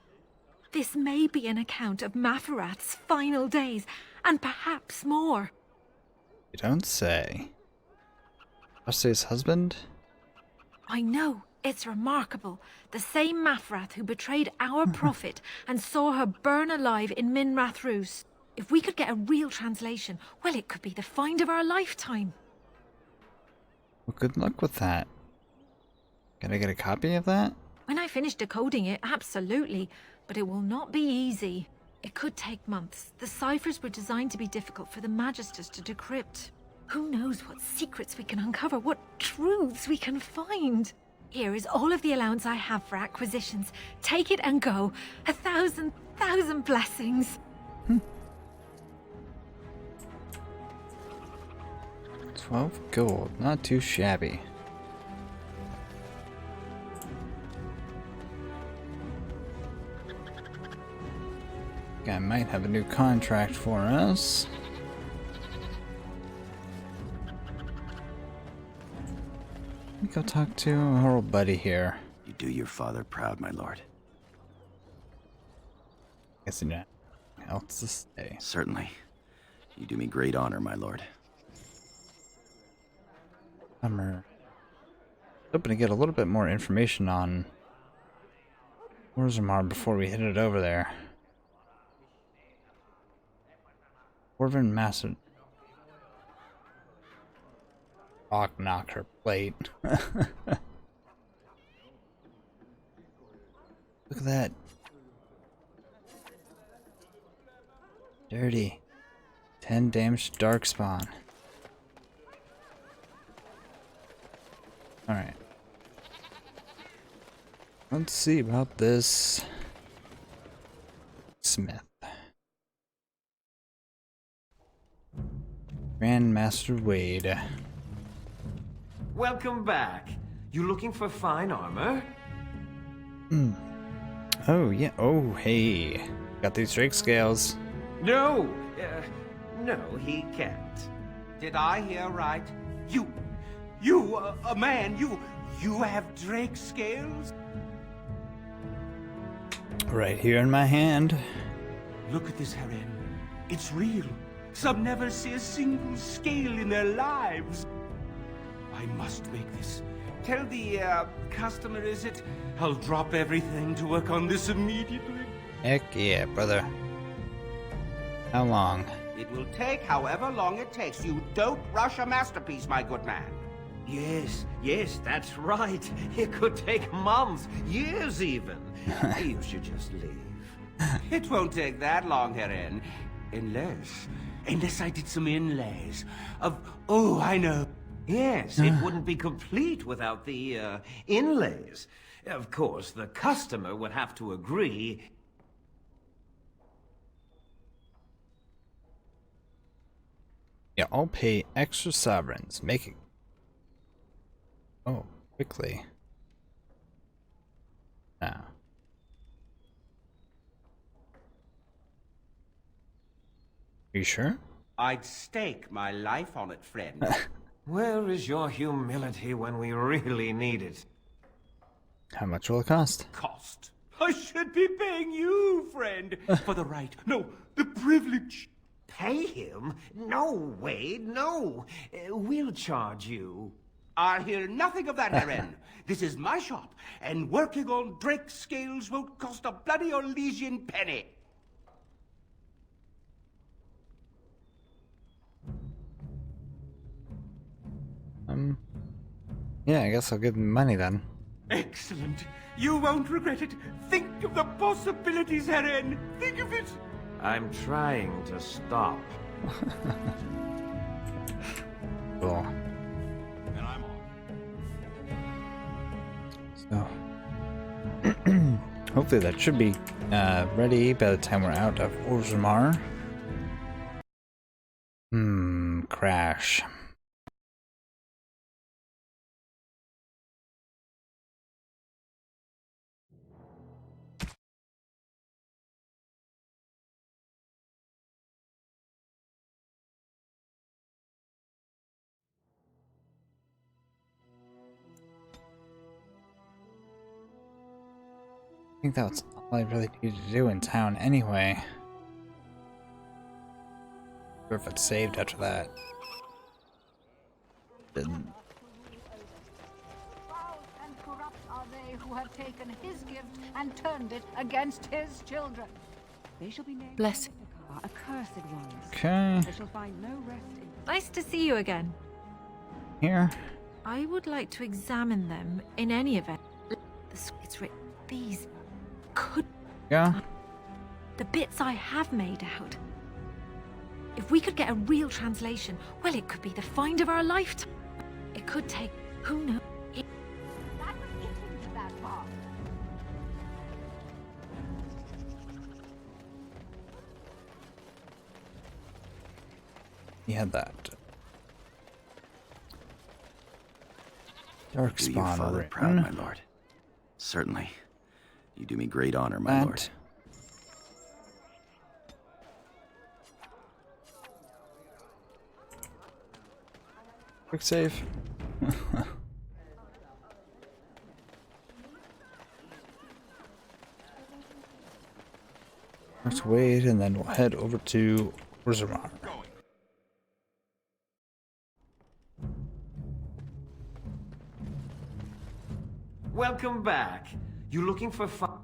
This may be an account of Maferath's final days, and perhaps more. You don't say. Roste's husband? I know. It's remarkable. The same Maferath who betrayed our prophet and saw her burn alive in Minrath Rus. If we could get a real translation, well, it could be the find of our lifetime. Well, good luck with that. Can I get a copy of that? When I finish decoding it, absolutely. But it will not be easy. It could take months. The ciphers were designed to be difficult for the Magisters to decrypt. Who knows what secrets we can uncover, what truths we can find. Here is all of the allowance I have for acquisitions. Take it and go. 1,000 blessings. 12 gold, not too shabby. Guy might have a new contract for us. Let me go talk to our old buddy here. You do your father proud, my lord. Guess not else to say. Certainly. You do me great honor, my lord. Summer. Hoping to get a little bit more information on Orzammar before we headed over there. Orvin Master. Rock knock her plate. Look at that. Dirty. 10 damage darkspawn. Alright. Let's see about this Smith. Grandmaster Wade. Welcome back. You looking for fine armor? Oh, yeah. Oh, hey. Got these Drake scales. No. No, he can't. Did I hear right? You, a man, you have Drake scales? Right here in my hand. Look at this, Haren. It's real. Some never see a single scale in their lives. I must make this. Tell the, customer, is it? I'll drop everything to work on this immediately. Heck yeah, brother. How long? It will take however long it takes. You don't rush a masterpiece, my good man. Yes, that's right. It could take months, years even. You should just leave. It won't take that long, Heron. Unless I did some inlays of... Oh, I know. Yes, it wouldn't be complete without the, inlays. Of course, the customer would have to agree. Yeah, I'll pay extra sovereigns. Make it. Oh, quickly. Now. Are you sure? I'd stake my life on it, friend. Where is your humility when we really need it? How much will it cost? Cost? I should be paying you, friend, for the right, no, the privilege. Pay him? No, Wade, no. We'll charge you. I'll hear nothing of that, Heron. This is my shop, and working on Drake's scales won't cost a bloody Orlesian penny. Yeah, I guess I'll give him money then. Excellent. You won't regret it. Think of the possibilities, Heron. Think of it. I'm trying to stop. Cool. And I'm on. So, hopefully that should be ready by the time we're out of Orzammar. Crash. I think that's all I really need to do in town anyway. Or if it's saved after that. Didn't. Foul and corrupt are they who have taken his gift and turned it against his children. They shall be named Bless. accursed ones. Okay. They shall find no rest in... Nice to see you again. Here. I would like to examine them in any event. It's written. These could... Yeah. The bits I have made out. If we could get a real translation, well, it could be the find of our lifetime. It could take... Who knows? That was getting to that part. He had that. Dark Do your spawn father written. proud, my lord. Certainly. You do me great honor, my lord. Quick save. Let's wait and then we'll head over to Orzammar. Welcome back. You looking for fun?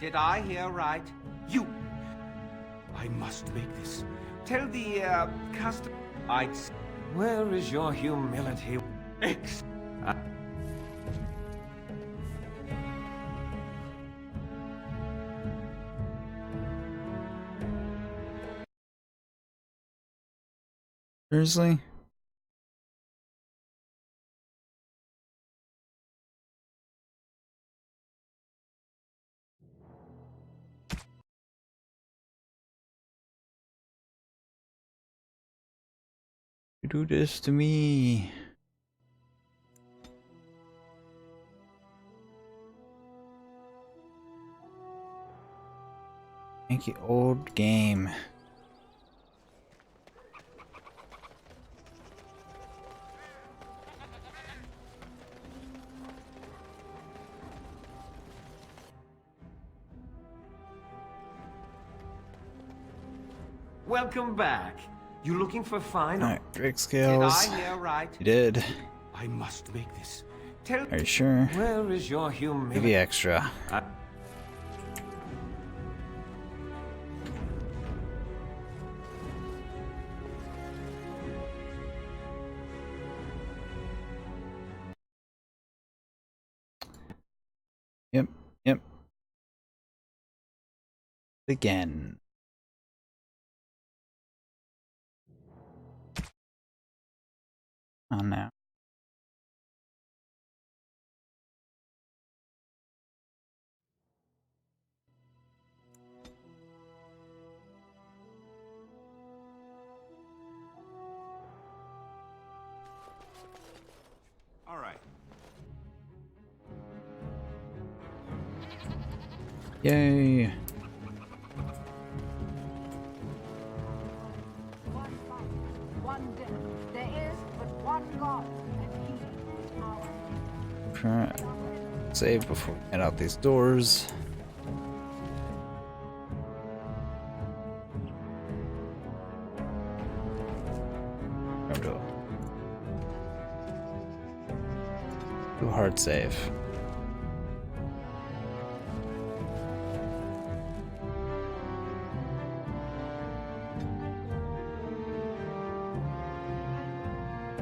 Did I hear right? You. I must make this. Tell the, customer... Where is your humility? Seriously? You do this to me. Thank you, old game. Welcome back. You looking for fine? Alright, Drake Did scales. I hear right? You did. I must make this. Tell Are you sure? Where is your humility? Maybe extra. Yep. Again. Oh no. All right. Yay. One life, one death. There is but one God, and he is our Try save before we head out these doors. Do hard save.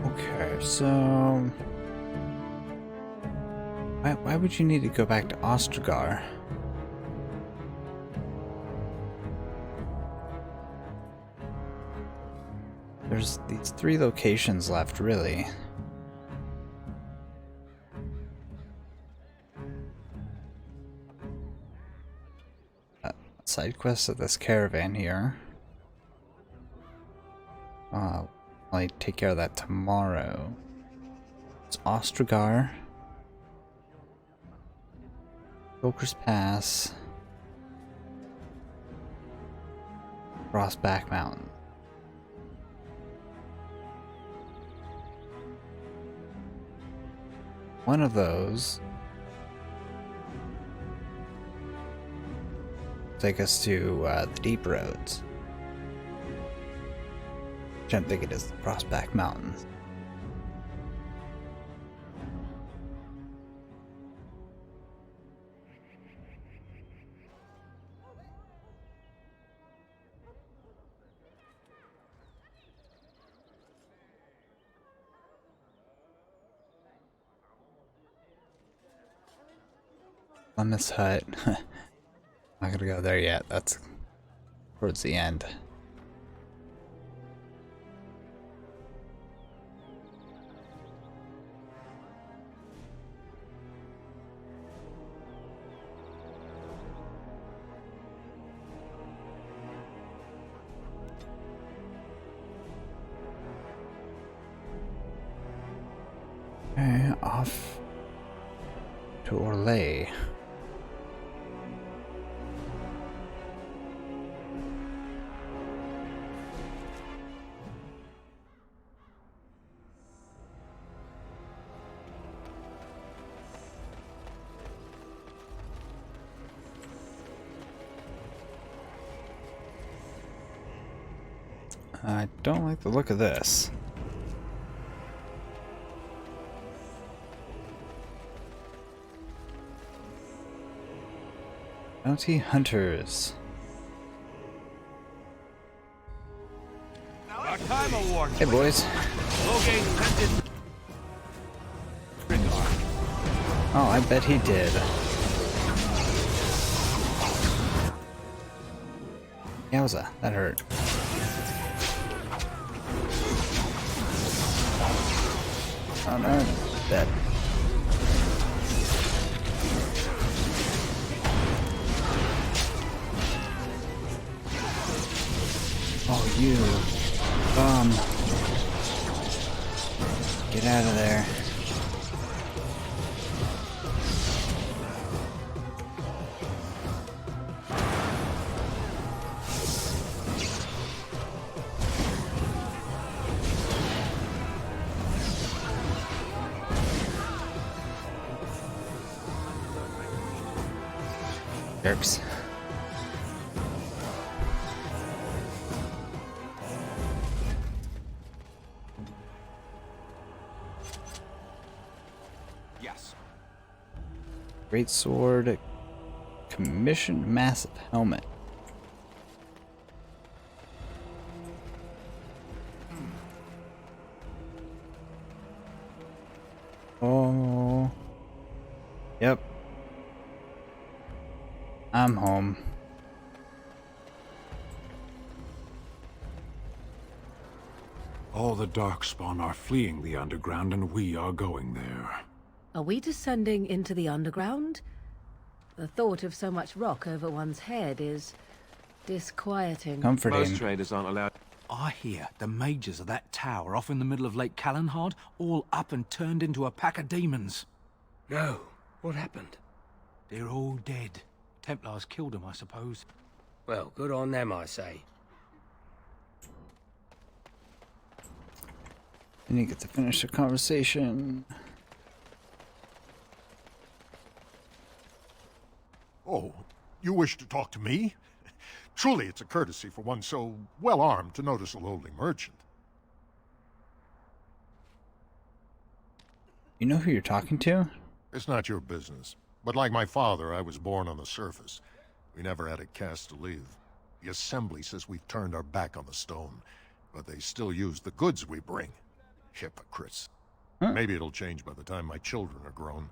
Okay, so why would you need to go back to Ostragar? There's these 3 locations left, really. Side quest of this caravan here. I'll take care of that tomorrow. It's Ostragar, Joker's Pass, Frostback Mountain. One of those take us to the Deep Roads, which I'm thinking is the Frostback Mountains. On this hut. Not gonna go there yet, that's towards the end. Okay, off to Orlais. I don't like the look of this. Bounty Hunters. Our time award. Hey boys. Oh, I bet he did. Yowza, that hurt. Oh no, dead. Oh, you bum. Get out of there. Jerks. Great sword. Commissioned massive helmet. Oh. Yep. I'm home. All the Darkspawn are fleeing the underground, and we are going there. Are we descending into the underground? The thought of so much rock over one's head is disquieting. Comforting. Most traders aren't allowed. I hear the majors of that tower off in the middle of Lake Callanhard all up and turned into a pack of demons. No. What happened? They're all dead. Templars killed them, I suppose. Well, good on them, I say. And you get to finish the conversation. Oh, you wish to talk to me? Truly, it's a courtesy for one so well-armed to notice a lowly merchant. You know who you're talking to? It's not your business. But like my father, I was born on the surface. We never had a caste to leave. The Assembly says we've turned our back on the stone, but they still use the goods we bring. Hypocrites. Huh? Maybe it'll change by the time my children are grown.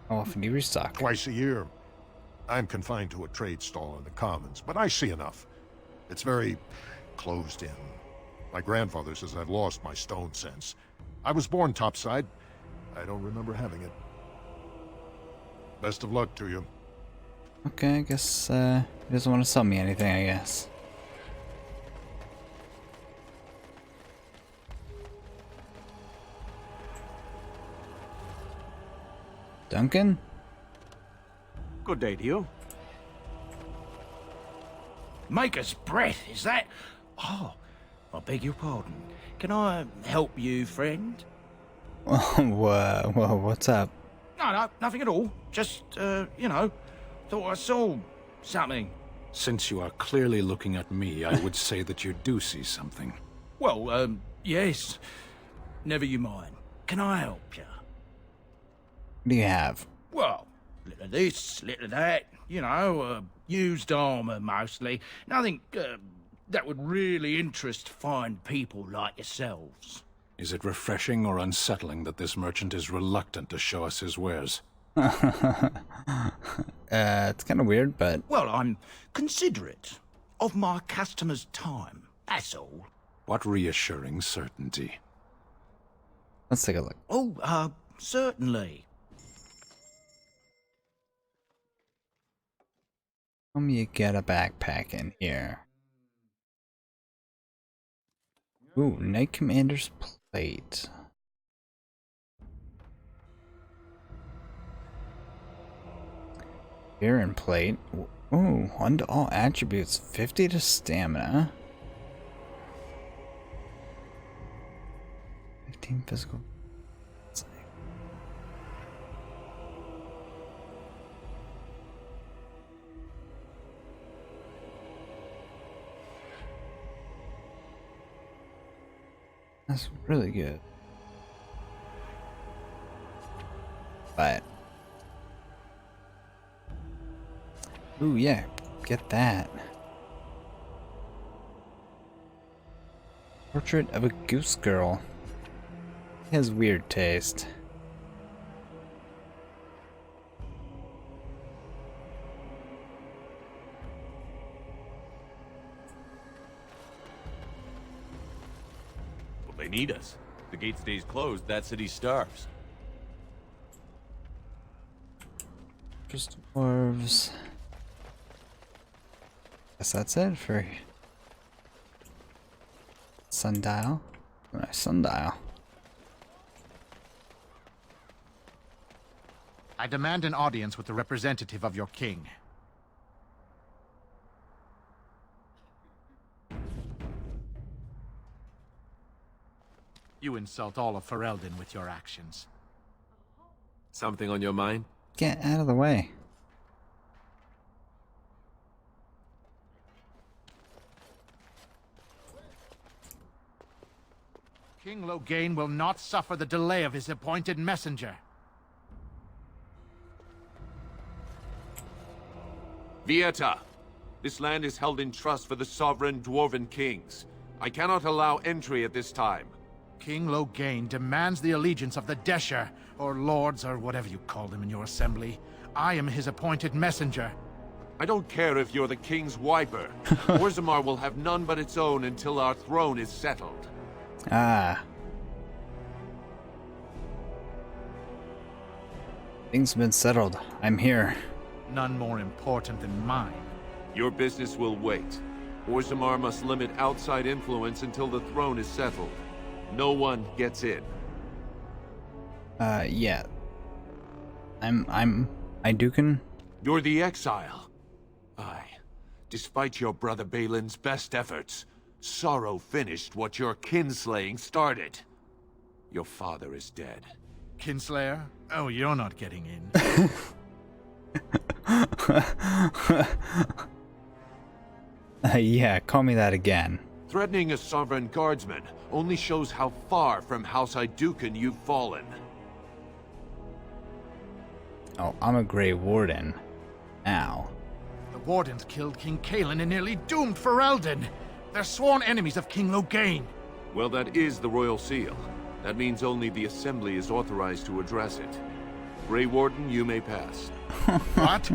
How often do you restock? Twice a year. I'm confined to a trade stall in the Commons, but I see enough. It's very closed in. My grandfather says I've lost my stone sense. I was born topside. I don't remember having it. Best of luck to you. Okay, I guess he doesn't want to sell me anything, I guess. Duncan? Good day to you. Maker's breath, is that? Oh, I beg your pardon. Can I help you, friend? Whoa, what's up? No, nothing at all. Just, you know, thought I saw something. Since you are clearly looking at me, I would say that you do see something. Well, yes. Never you mind. Can I help you? What do you have? Well, little of this, little of that. You know, used armor mostly. Nothing that would really interest fine people like yourselves. Is it refreshing or unsettling that this merchant is reluctant to show us his wares? It's kind of weird, but... Well, I'm considerate of my customers' time, that's all. What reassuring certainty. Let's take a look. Oh, certainly. Let me get a backpack in here. Ooh, Knight Commander's plate. Baron plate. Ooh, 1 to all attributes, 50 to stamina. 15 physical. That's really good. But ooh, yeah, get that. Portrait of a goose girl. He has weird taste. They need us. The gate stays closed, that city starves. Just dwarves. Guess that's it for sundial. Nice sundial. I demand an audience with the representative of your king. You insult all of Ferelden with your actions. Something on your mind? Get out of the way. King Loghain will not suffer the delay of his appointed messenger. Vieta, this land is held in trust for the sovereign Dwarven kings. I cannot allow entry at this time. King Loghain demands the allegiance of the Desher, or lords, or whatever you call them in your assembly. I am his appointed messenger. I don't care if you're the king's wiper. Orzammar will have none but its own until our throne is settled. Ah. Things have been settled. I'm here. None more important than mine. Your business will wait. Orzammar must limit outside influence until the throne is settled. No one gets in. Yeah. I'm Iduken? You're the exile. Aye. Despite your brother Balin's best efforts, sorrow finished what your kinslaying started. Your father is dead. Kinslayer? Oh, you're not getting in. Yeah, call me that again. Threatening a sovereign guardsman only shows how far from House Iduken you've fallen. Oh, I'm a Grey Warden. Now. The Wardens killed King Cailan and nearly doomed Ferelden. They're sworn enemies of King Loghain. Well, that is the Royal Seal. That means only the Assembly is authorized to address it. Grey Warden, you may pass. What?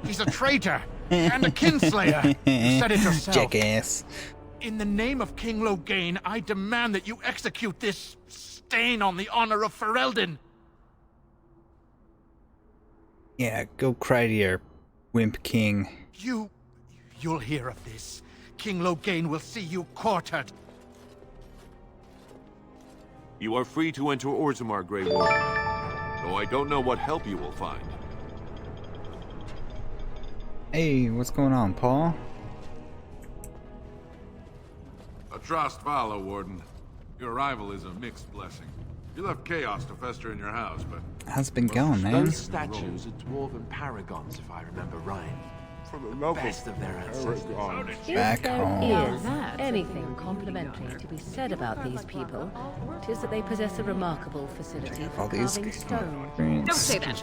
He's a traitor! And a kinslayer! You said it yourself. Jackass. In the name of King Loghain, I demand that you execute this stain on the honor of Ferelden. Yeah, go cry to your wimp king. You'll hear of this. King Loghain will see you quartered. You are free to enter Orzammar, Grey Warden. Though I don't know what help you will find. Hey, what's going on, Paul? Atrast Vala, Warden. Your arrival is a mixed blessing. You left chaos to fester in your house, but... How's it been going, man? Those statues are dwarven paragons, if I remember right. From the local best of their ancestors. Back home. Is anything complimentary to be said about these people, it is that they possess a remarkable facility for All these carving stone. Don't say that.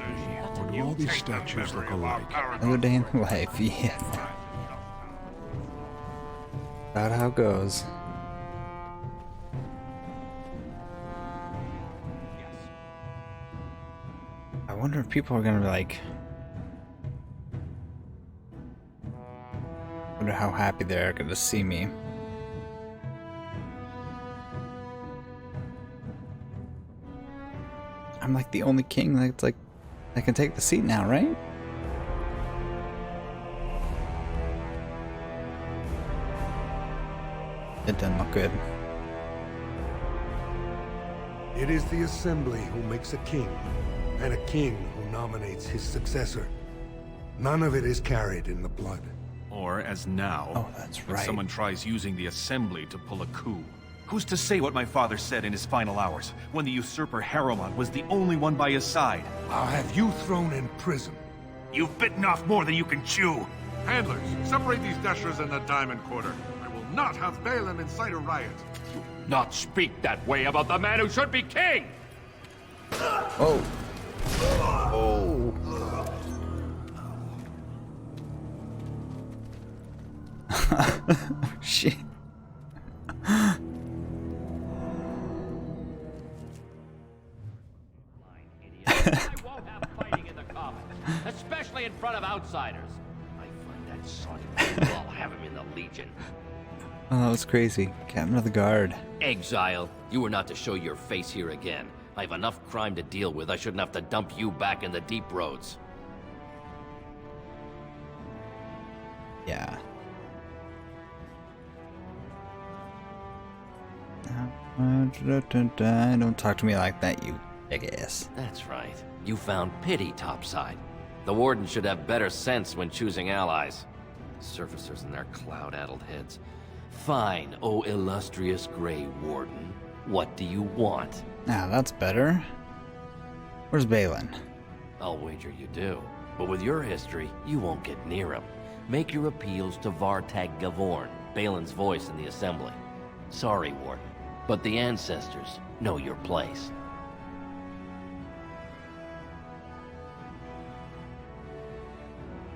All these statues look alike. Another day in the life, yeah. About how it goes. I wonder if people are gonna be like... wonder how happy they're gonna see me. I'm like the only king that's like that can take the seat now, right? It doesn't look good. It is the Assembly who makes a king, and a king who nominates his successor. None of it is carried in the blood. Or, as now, oh, that's when right. someone tries using the Assembly to pull a coup. Who's to say what my father said in his final hours, when the usurper Harrowmont was the only one by his side? I'll have you thrown in prison. You've bitten off more than you can chew! Handlers, separate these dashers in the Diamond Quarter. I will not have Balin incite a riot. Not speak that way about the man who should be king! Oh. Oh. Shit. I won't have fighting in the Commons, especially in front of outsiders. I find that son. I'll have him in the Legion. Oh, that was crazy. Captain of the Guard. Exile, you were not to show your face here again. I have enough crime to deal with. I shouldn't have to dump you back in the deep roads. Yeah. Don't talk to me like that, you jackass. That's right. You found pity topside. The Warden should have better sense when choosing allies. Surfacers and their cloud-addled heads. Fine, oh illustrious Grey Warden. What do you want? Now that's better. Where's Balin? I'll wager you do. But with your history, you won't get near him. Make your appeals to Vartag Gavorn, Balin's voice in the Assembly. Sorry, Warden, but the ancestors know your place.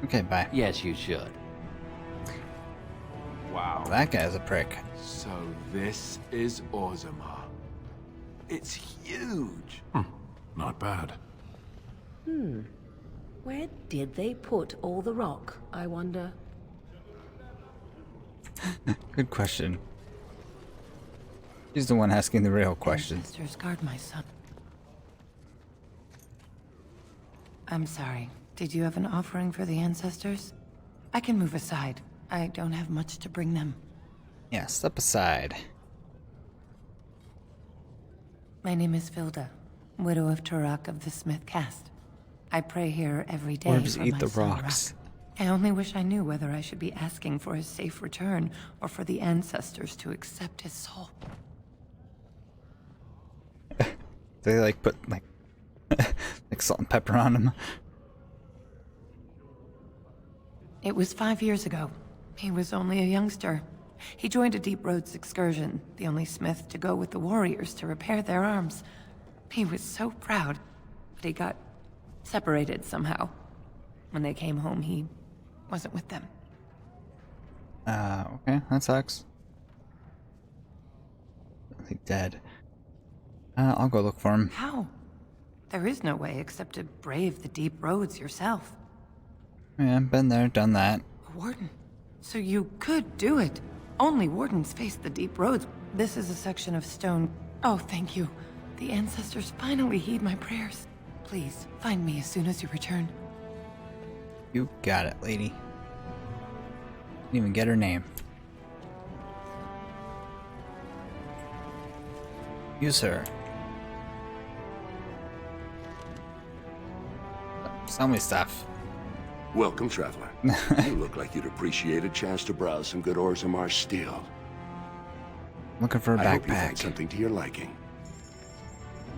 Okay, bye. Yes, you should. Wow. That guy's a prick. So this is Orzammar. It's huge. Not bad. Where did they put all the rock, I wonder? Good question. She's the one asking the real questions. Ancestors guard my son. I'm sorry. Did you have an offering for the ancestors? I can move aside. I don't have much to bring them. Yeah, step aside. My name is Vilda, widow of Turak of the Smith caste. I pray here every day Orbs for eat my the son, rocks. Rock. I only wish I knew whether I should be asking for his safe return or for the ancestors to accept his soul. They like put like like salt and pepper on him. It was 5 years ago. He was only a youngster. He joined a Deep Roads excursion, the only Smith to go with the warriors to repair their arms. He was so proud, but he got separated somehow. When they came home, he wasn't with them. Okay, that sucks. I think dead. I'll go look for him. How? There is no way except to brave the Deep Roads yourself. Yeah, been there, done that. A warden. So you could do it. Only wardens face the Deep Roads. This is a section of stone. Oh, thank you. The ancestors finally heed my prayers. Please, find me as soon as you return. You got it, lady. Didn't even get her name. Use her. Sell me stuff. Welcome, traveler. You look like you'd appreciate a chance to browse some good Orzammar steel. Looking for a I hope you find backpack. something to your liking.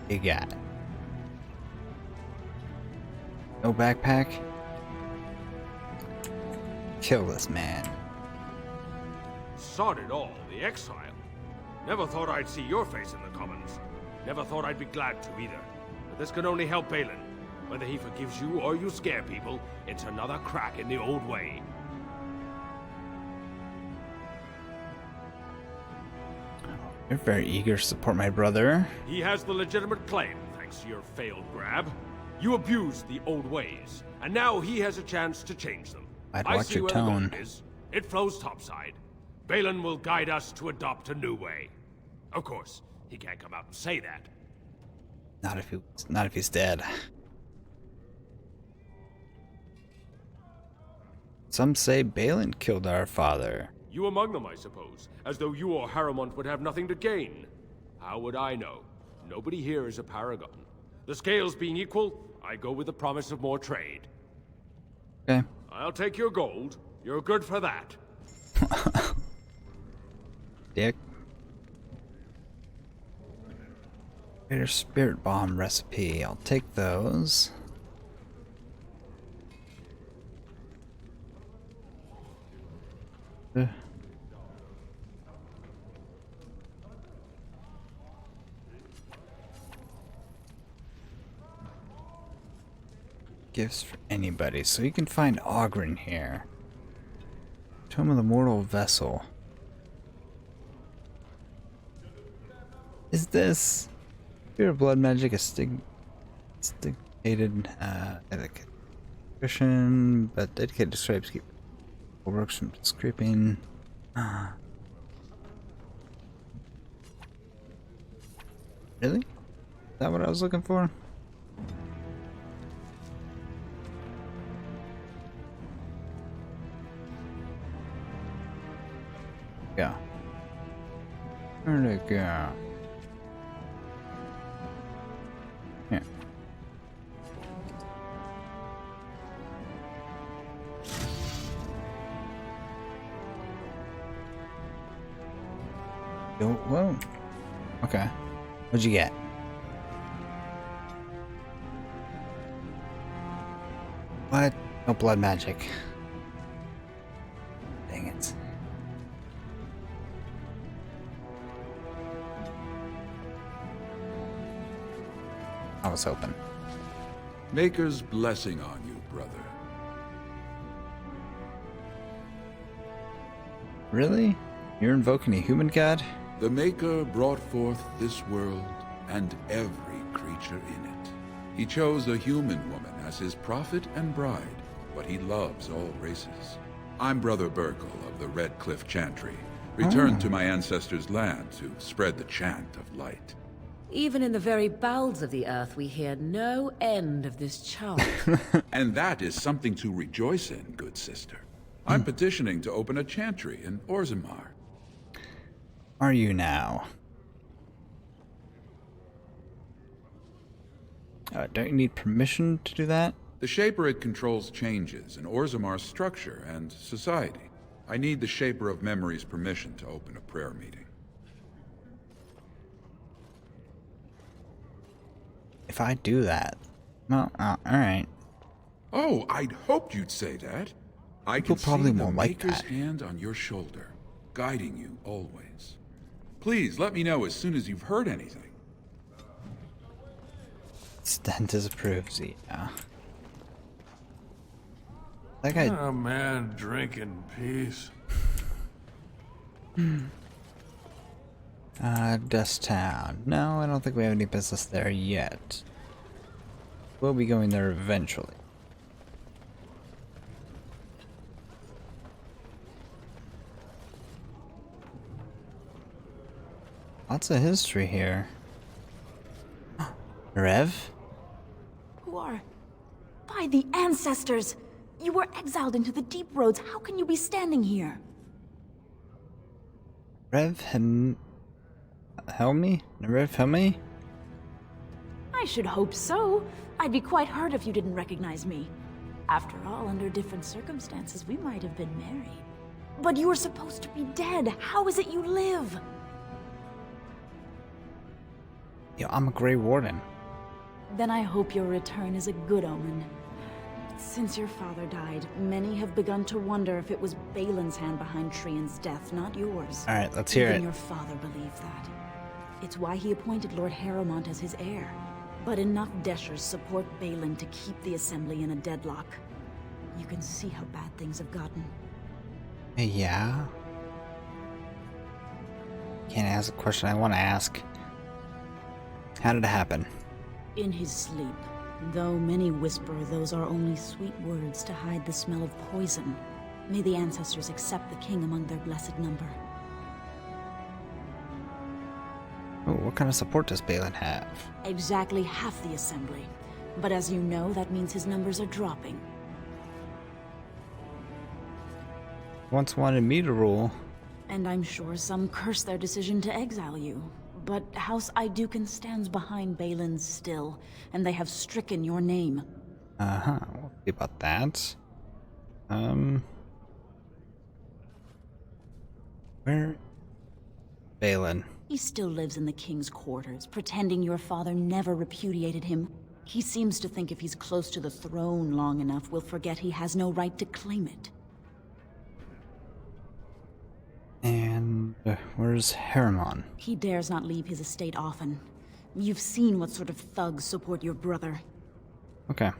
You got it. No backpack? Kill this man. Sod it all, the exile. Never thought I'd see your face in the Commons. Never thought I'd be glad to either. But this can only help Balin. Whether he forgives you or you scare people, it's another crack in the old way. You're very eager to support my brother. He has the legitimate claim, thanks to your failed grab. You abused the old ways, and now he has a chance to change them. I'd I watch see your where tone. the gold is. It flows topside. Balin will guide us to adopt a new way. Of course, he can't come out and say that. Not if he's dead. Some say Balin killed our father. You among them, I suppose, as though you or Harrowmont would have nothing to gain. How would I know? Nobody here is a paragon. The scales being equal, I go with the promise of more trade. Okay. I'll take your gold. You're good for that. Dick. Greater spirit bomb recipe. I'll take those. Gifts for anybody. So you can find Ogren here. Tomb of the Mortal Vessel. Is this Spirit of Blood Magic a dedicated Christian, but dedicated to stripes keep works from scraping. Really? Is that what I was looking for? Yeah. Where'd it go? Here. Yo, whoa. Okay. What'd you get? What? No blood magic. Dang it. I was hoping. Maker's blessing on you, brother. Really? You're invoking a human god? The Maker brought forth this world and every creature in it. He chose a human woman as his prophet and bride, but he loves all races. I'm Brother Burkle of the Red Cliff Chantry, returned to my ancestors' land to spread the chant of light. Even in the very bowels of the earth, we hear no end of this chant. And that is something to rejoice in, good sister. I'm petitioning to open a chantry in Orzammar. Are you now? Don't you need permission to do that? The Shaperate controls changes in Orzammar's structure and society. I need the Shaper of Memory's permission to open a prayer meeting. If I do that... Well, alright. Oh, I'd hoped you'd say that. I People can probably see the won't like Maker's that. hand on your shoulder, guiding you always. Please let me know as soon as you've heard anything. Sten disapproves, yeah. That guy... A man drink in peace. Dust Town. No, I don't think we have any business there yet. We'll be going there eventually. Lots of history here. Rev? Who are... By the ancestors! You were exiled into the deep roads. How can you be standing here? Rev Helmi? Rev Helmi? I should hope so. I'd be quite hurt if you didn't recognize me. After all, under different circumstances, we might have been married. But you were supposed to be dead. How is it you live? Yo, I'm a Grey Warden. Then I hope your return is a good omen. Since your father died, many have begun to wonder if it was Balin's hand behind Trian's death, not yours. Alright, let's hear Even it. your father believed that. It's why he appointed Lord Harrowmont as his heir. But enough Deshers support Balin to keep the Assembly in a deadlock. You can see how bad things have gotten. Yeah? Can't ask a question I want to ask. How did it happen? In his sleep. Though many whisper those are only sweet words to hide the smell of poison, may the ancestors accept the king among their blessed number. Oh, what kind of support does Balin have? Exactly half the Assembly. But as you know, that means his numbers are dropping. Once wanted me to rule. And I'm sure some curse their decision to exile you. But House Iduken stands behind Balin still, and they have stricken your name. Uh-huh, we'll see about that. Where? Balin. He still lives in the king's quarters, pretending your father never repudiated him. He seems to think if he's close to the throne long enough, we'll forget he has no right to claim it. And where's Harrowmont? He dares not leave his estate often. You've seen what sort of thugs support your brother. Okay.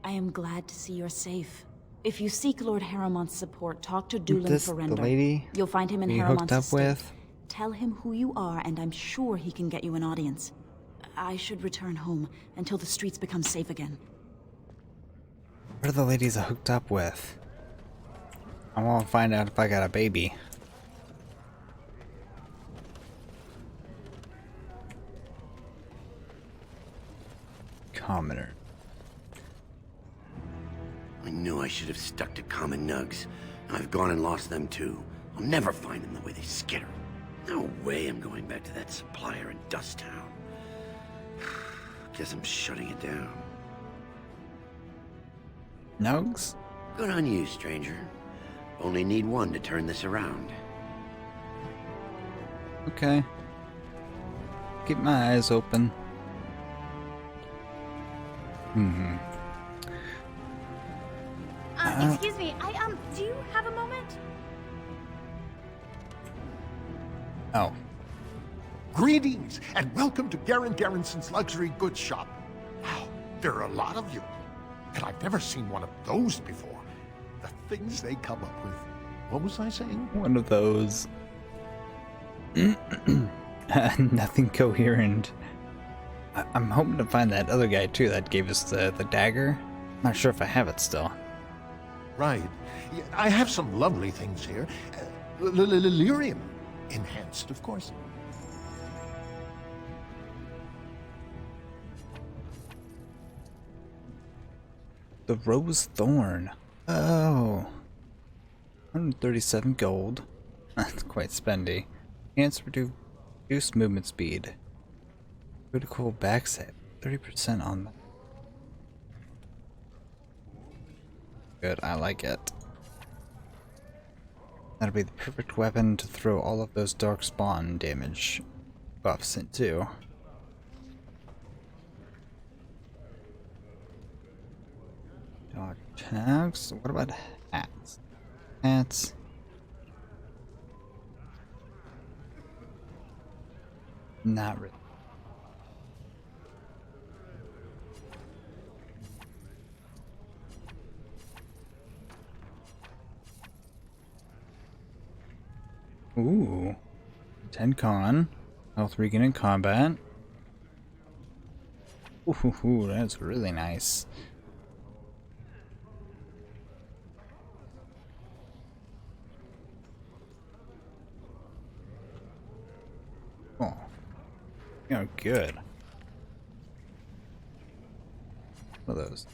I am glad to see you're safe. If you seek Lord Harrowmont's support, talk to Dulin This Ferrender. the lady You'll find him in you Harrowmont's hooked up estate. with? Tell him who you are, and I'm sure he can get you an audience. I should return home until the streets become safe again. What are the ladies I hooked up with? I want to find out if I got a baby. Commoner. I knew I should have stuck to common nugs. I've gone and lost them too. I'll never find them the way they skitter. No way I'm going back to that supplier in Dust Town. Guess I'm shutting it down. Nugs? Good on you, stranger. Only need one to turn this around. Okay. Keep my eyes open. Excuse me, do you have a moment? Oh. Greetings, and welcome to Garen Garrison's Luxury Goods Shop. Wow, there are a lot of you. And I've never seen one of those before. The things they come up with. What was I saying? One of those. Nothing coherent. I'm hoping to find that other guy too that gave us the dagger. Not sure if I have it still. Right. Yeah, I have some lovely things here. Lyrium enhanced, of course. The Rose Thorn. Oh. 137 gold. That's quite spendy. Chance to reduce movement speed. Critical backset. 30% on that. Good, I like it. That'll be the perfect weapon to throw all of those dark spawn damage buffs into. Dodge attacks. What about hats? Hats. Not really. Ooh. 10 con. Health regen in combat. Ooh, that's really nice. Oh. Yeah, good. What are those?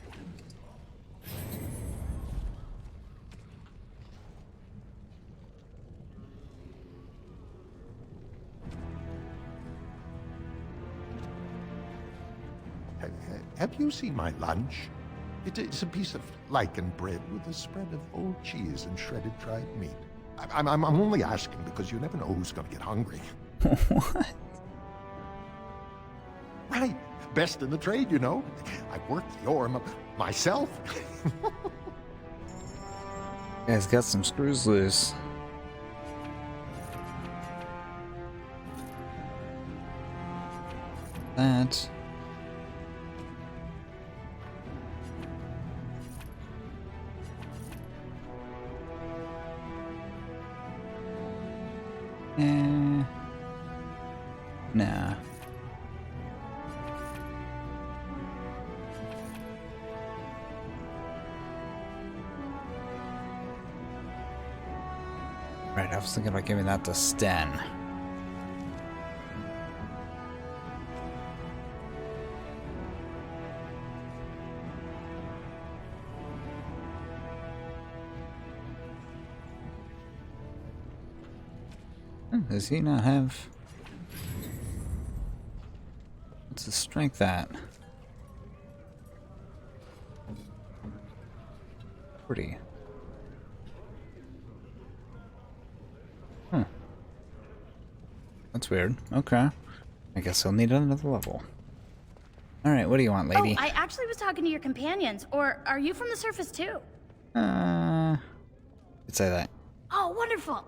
Have you seen my lunch? It's a piece of lichen bread with a spread of old cheese and shredded dried meat. I'm only asking because you never know who's going to get hungry. What? Right. Best in the trade, you know. I worked the ore myself. Guy's got some screws loose. That. Nah. Right, I was thinking about giving that to Sten. Does he not have... What's his strength at? 40. That's weird. Okay. I guess I'll need another level. Alright, what do you want, lady? Oh, I actually was talking to your companions. Or are you from the surface too? Could say that. Oh, wonderful.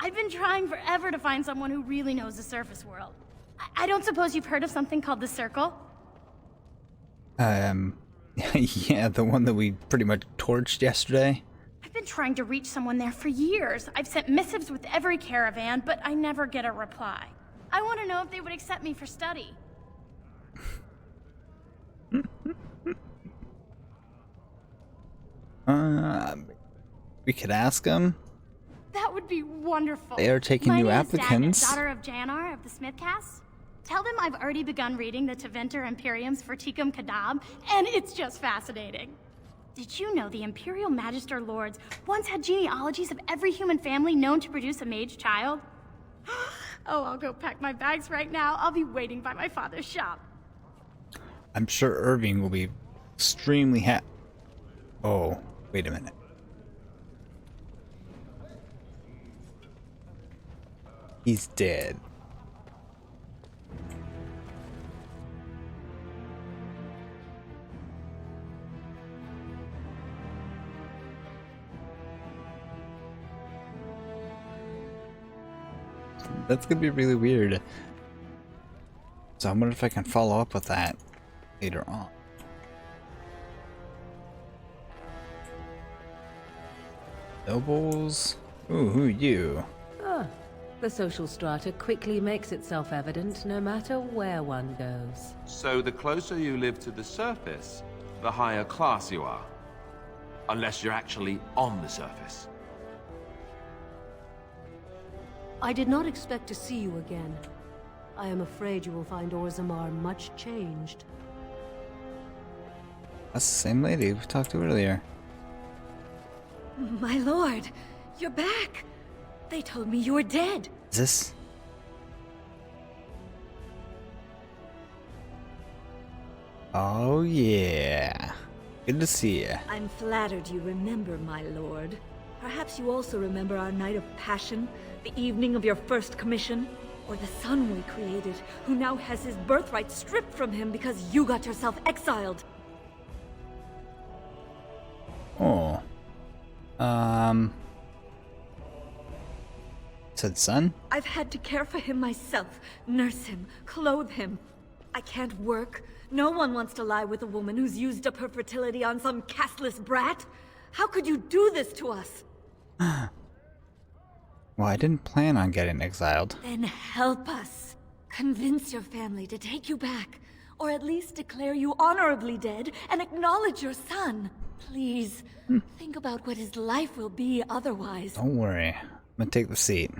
I've been trying forever to find someone who really knows the surface world. I don't suppose you've heard of something called the Circle? Yeah, the one that we pretty much torched yesterday. I've been trying to reach someone there for years. I've sent missives with every caravan, but I never get a reply. I want to know if they would accept me for study. We could ask them. That would be wonderful. They are taking new applicants. My name is daughter of Janar of the Smithcast. Tell them I've already begun reading the Tevinter Imperium's Verticum Kadab, and it's just fascinating. Did you know the Imperial Magister Lords once had genealogies of every human family known to produce a mage child? Oh, I'll go pack my bags right now. I'll be waiting by my father's shop. I'm sure Irving will be extremely happy. Oh, wait a minute. He's dead. That's gonna be really weird. So I wonder if I can follow up with that later on. Nobles, Ooh, who are you? Ah, the social strata quickly makes itself evident no matter where one goes. So the closer you live to the surface, the higher class you are. Unless you're actually on the surface. I did not expect to see you again. I am afraid you will find Orzammar much changed. That's the same lady we talked to earlier. My lord, you're back. They told me you were dead. Is this? Oh yeah. Good to see you. I'm flattered you remember, my lord. Perhaps you also remember our night of passion, the evening of your first commission, or the son we created, who now has his birthright stripped from him because you got yourself exiled. Oh. Said son? I've had to care for him myself, nurse him, clothe him. I can't work. No one wants to lie with a woman who's used up her fertility on some castless brat. How could you do this to us? Well, I didn't plan on getting exiled. Then help us. Convince your family to take you back, or at least declare you honorably dead and acknowledge your son. Please, think about what his life will be otherwise. Don't worry. I'm gonna take the seat.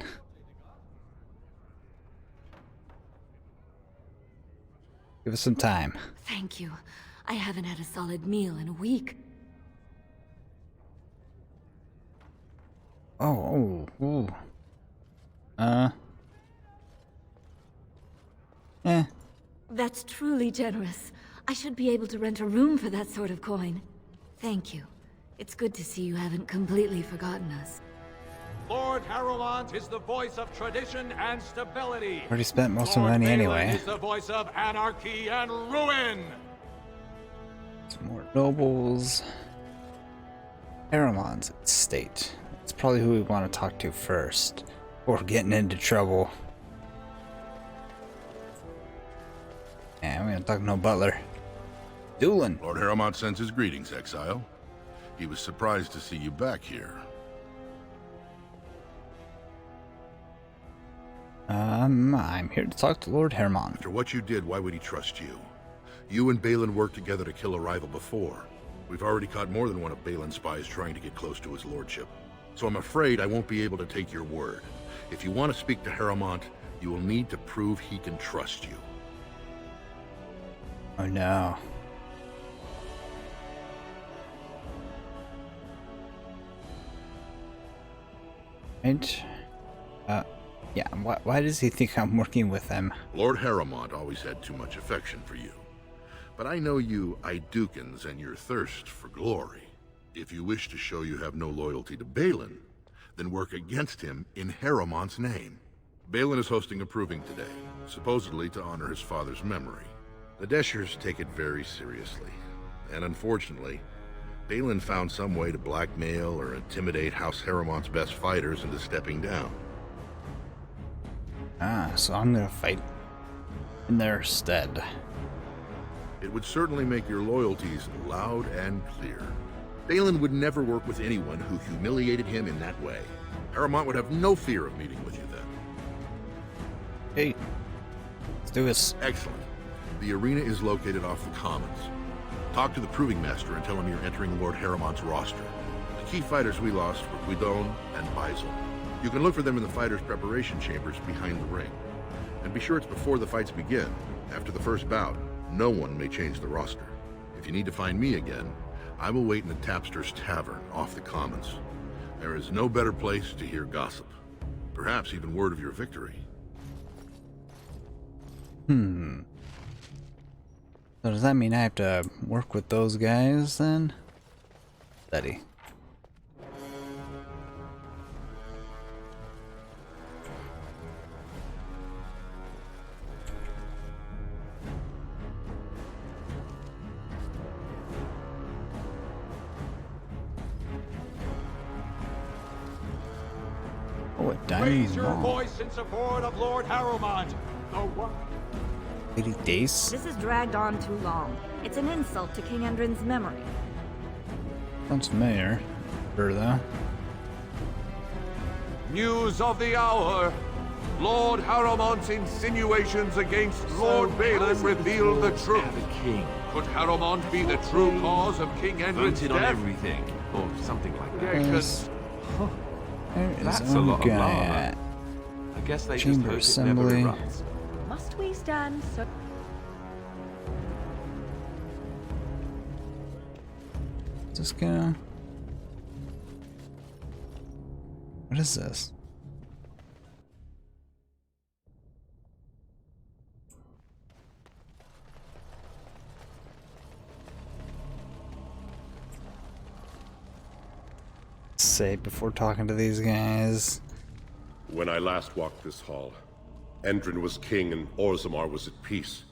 Give us some time. Thank you. I haven't had a solid meal in a week. Oh, ooh. That's truly generous. I should be able to rent a room for that sort of coin. Thank you. It's good to see you haven't completely forgotten us. Lord Harrowmont is the voice of tradition and stability. Already spent most of my Lord money Balin anyway. is the voice of anarchy and ruin. Some more nobles. Harrowmont's estate. That's probably who we want to talk to first. Or getting into trouble. And we don't talk no butler. Doolin. Lord Harrowmont sends his greetings, exile. He was surprised to see you back here. I'm here to talk to Lord Harrowmont. After what you did, why would he trust you? You and Balin worked together to kill a rival before. We've already caught more than one of Balin's spies trying to get close to his lordship. So I'm afraid I won't be able to take your word. If you want to speak to Harrowmont, you will need to prove he can trust you. Oh no. Right? Yeah, why does he think I'm working with him? Lord Harrowmont always had too much affection for you. But I know you Idukans and your thirst for glory. If you wish to show you have no loyalty to Balin, then work against him in Harrowmont's name. Balin is hosting a proving today, supposedly to honor his father's memory. The Deshers take it very seriously, and unfortunately, Balin found some way to blackmail or intimidate House Harrowmont's best fighters into stepping down. Ah, so I'm gonna fight in their stead. It would certainly make your loyalties loud and clear. Balin would never work with anyone who humiliated him in that way. Harrowmont would have no fear of meeting with you then. Hey, let's do this. Excellent. The arena is located off the Commons. Talk to the Proving Master and tell him you're entering Lord Harrowmont's roster. The key fighters we lost were Guidon and Faisal. You can look for them in the fighters' preparation chambers behind the ring. And be sure it's before the fights begin. After the first bout, no one may change the roster. If you need to find me again, I will wait in the Tapster's Tavern off the Commons. There is no better place to hear gossip. Perhaps even word of your victory. So does that mean I have to work with those guys then? Steady. Oh, a diamond Raise your wall. voice in support of Lord Harrowmont. The one. Lady Dace? This has dragged on too long. It's an insult to King Endrin's memory. Sounds familiar. Sure though. News of the hour. Lord Harrowmont's insinuations against Lord Balin reveal the truth. King. Could Harrowmont be the true cause of King Edward's Voted on death? everything, or something like that. Yes. There is That's a our lot of guy lava. at I guess they Chamber just hope it never Assembly. erupts. Must we stand so... Just gonna... What is this? Say before talking to these guys. When I last walked this hall, Endrin was king and Orzammar was at peace.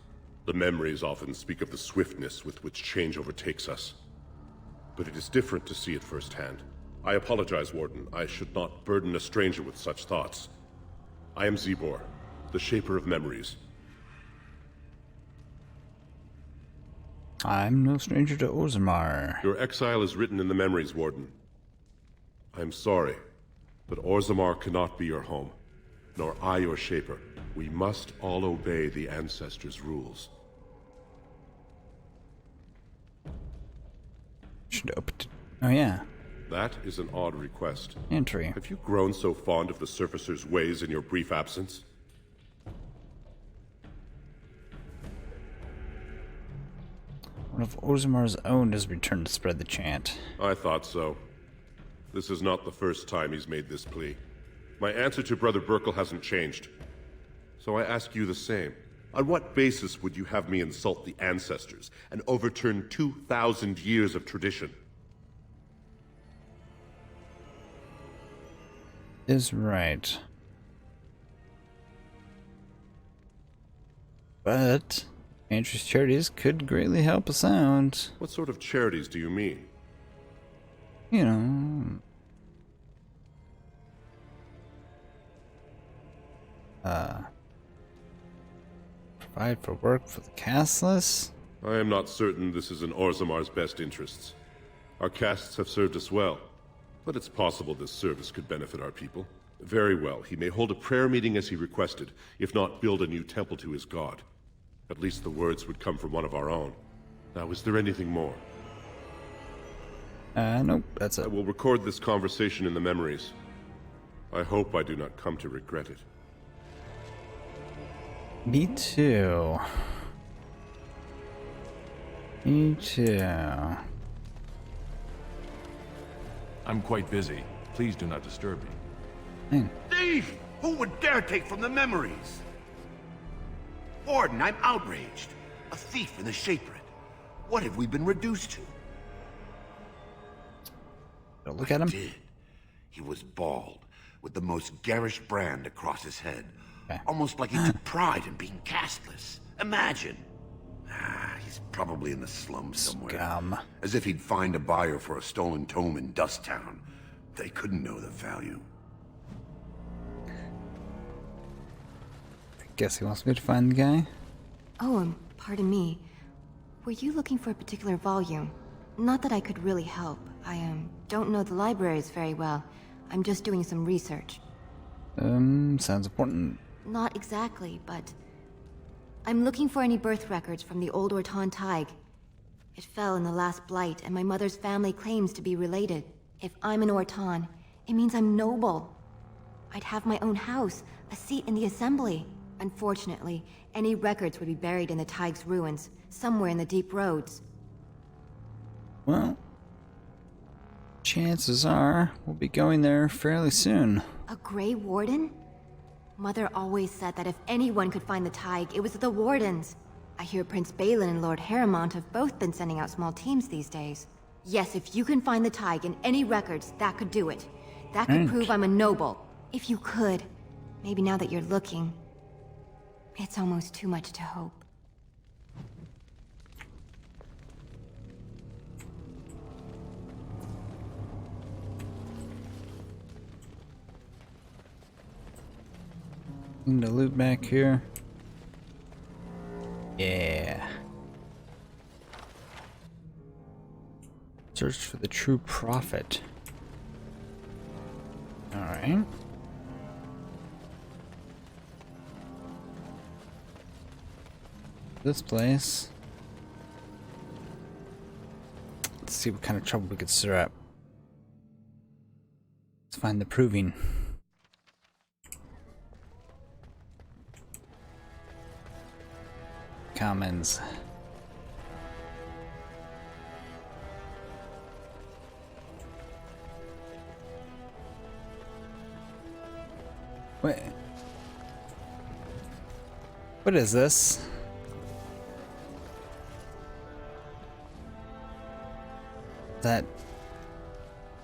The memories often speak of the swiftness with which change overtakes us. But it is different to see it firsthand. I apologize, Warden. I should not burden a stranger with such thoughts. I am Zebor, the Shaper of Memories. I'm no stranger to Orzammar. Your exile is written in the memories, Warden. I am sorry, but Orzammar cannot be your home, nor I your Shaper. We must all obey the Ancestors' rules. Should open it. Oh yeah. That is an odd request. Entry. Have you grown so fond of the Surfacer's ways in your brief absence? One of Orzammar's own has returned to spread the chant. I thought so. This is not the first time he's made this plea. My answer to Brother Burkle hasn't changed. So I ask you the same. On what basis would you have me insult the Ancestors and overturn 2,000 years of tradition? Is right. But Andrew's charities could greatly help us out. What sort of charities do you mean? You know, provide for work for the castless. I am not certain this is in Orzammar's best interests. Our castes have served us well, but it's possible this service could benefit our people. Very well, he may hold a prayer meeting as he requested, if not build a new temple to his god. At least the words would come from one of our own. Now, is there anything more? Nope, that's it. I will record this conversation in the memories. I hope I do not come to regret it. Me too. Me too. I'm quite busy. Please do not disturb me. Thief! Who would dare take from the memories? Warden, I'm outraged. A thief in the Shaperate. What have we been reduced to? Don't look at him. Did. He was bald, with the most garish brand across his head. Almost like he took pride in being castless. Imagine. He's probably in the slums somewhere. Scum. As if he'd find a buyer for a stolen tome in Dust Town. They couldn't know the value. I guess he wants me to find the guy. Oh, pardon me. Were you looking for a particular volume? Not that I could really help. I don't know the libraries very well. I'm just doing some research. Sounds important. Not exactly, but... I'm looking for any birth records from the old Orton Tig. It fell in the last blight, and my mother's family claims to be related. If I'm an Orton, it means I'm noble. I'd have my own house, a seat in the Assembly. Unfortunately, any records would be buried in the Tig's ruins, somewhere in the deep roads. Well, chances are we'll be going there fairly soon. A Grey Warden? Mother always said that if anyone could find the Tig, it was the Wardens. I hear Prince Balin and Lord Harrowmont have both been sending out small teams these days. Yes, if you can find the Tig in any records, that could do it. That could prove I'm a noble. If you could. Maybe now that you're looking. It's almost too much to hope. Need to loot back here. Yeah. Search for the true prophet. Alright. This place. Let's see what kind of trouble we could stir up. Let's find the proving. Commons. Wait. What is this? That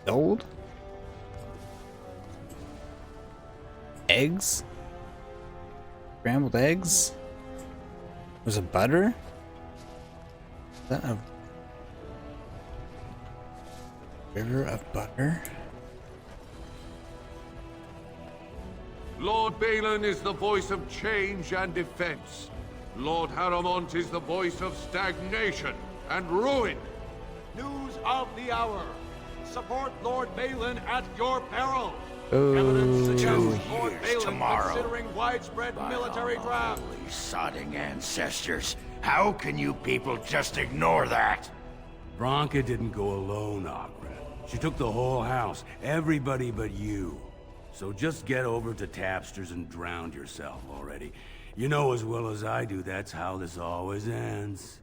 gold? Eggs? Scrambled eggs? Was it butter? Is that a river of butter? Lord Balin is the voice of change and defense. Lord Harrowmont is the voice of stagnation and ruin. News of the hour. Support Lord Balin at your peril. Oh. Evidence suggests 2 Lord years Balin tomorrow. considering widespread military draft. Holy sodding ancestors. How can you people just ignore that? Bronca didn't go alone, Agra. She took the whole house, everybody but you. So just get over to Tapster's and drown yourself already. You know as well as I do that's how this always ends.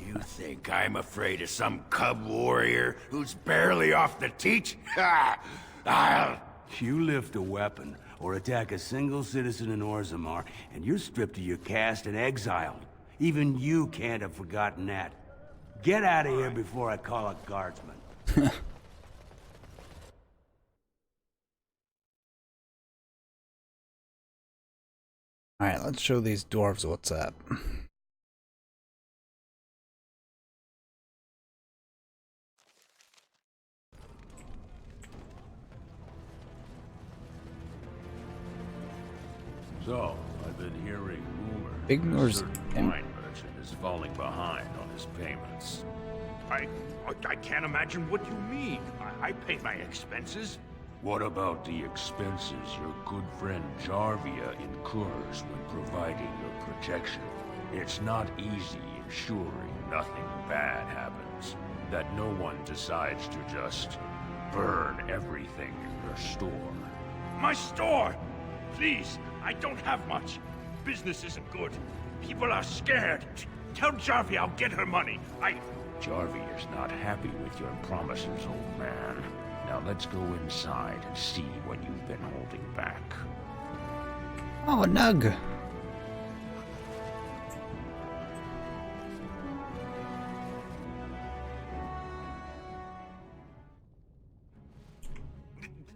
You think I'm afraid of some cub warrior who's barely off the teat? Ha! I'll... You lift a weapon or attack a single citizen in Orzammar, and you're stripped of your caste and exiled. Even you can't have forgotten that. Get out of here before I call a guardsman. Alright, let's show these dwarves what's up. So, I've been hearing rumors. Big that a Nor's certain wine merchant is falling behind on his payments. I can't imagine what you mean. I pay my expenses. What about the expenses your good friend Jarvia incurs when providing your protection? It's not easy ensuring nothing bad happens, that no one decides to just burn everything in your store. My store! Please, I don't have much. Business isn't good. People are scared. Tell Jarvia I'll get her money. Jarvia's not happy with your promises, old man. Now let's go inside and see what you've been holding back. Oh, a nug.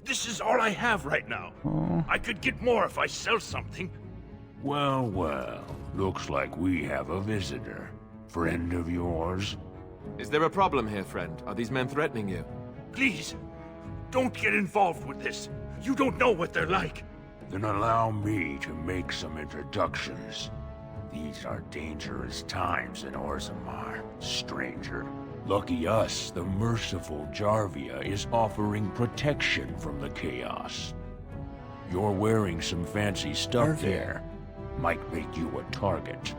This is all I have right now. Oh. I could get more if I sell something. Well, well. Looks like we have a visitor. Friend of yours? Is there a problem here, friend? Are these men threatening you? Please, don't get involved with this. You don't know what they're like. Then allow me to make some introductions. These are dangerous times in Orzammar, stranger. Lucky us, the merciful Jarvia is offering protection from the chaos. You're wearing some fancy stuff there. Might make you a target.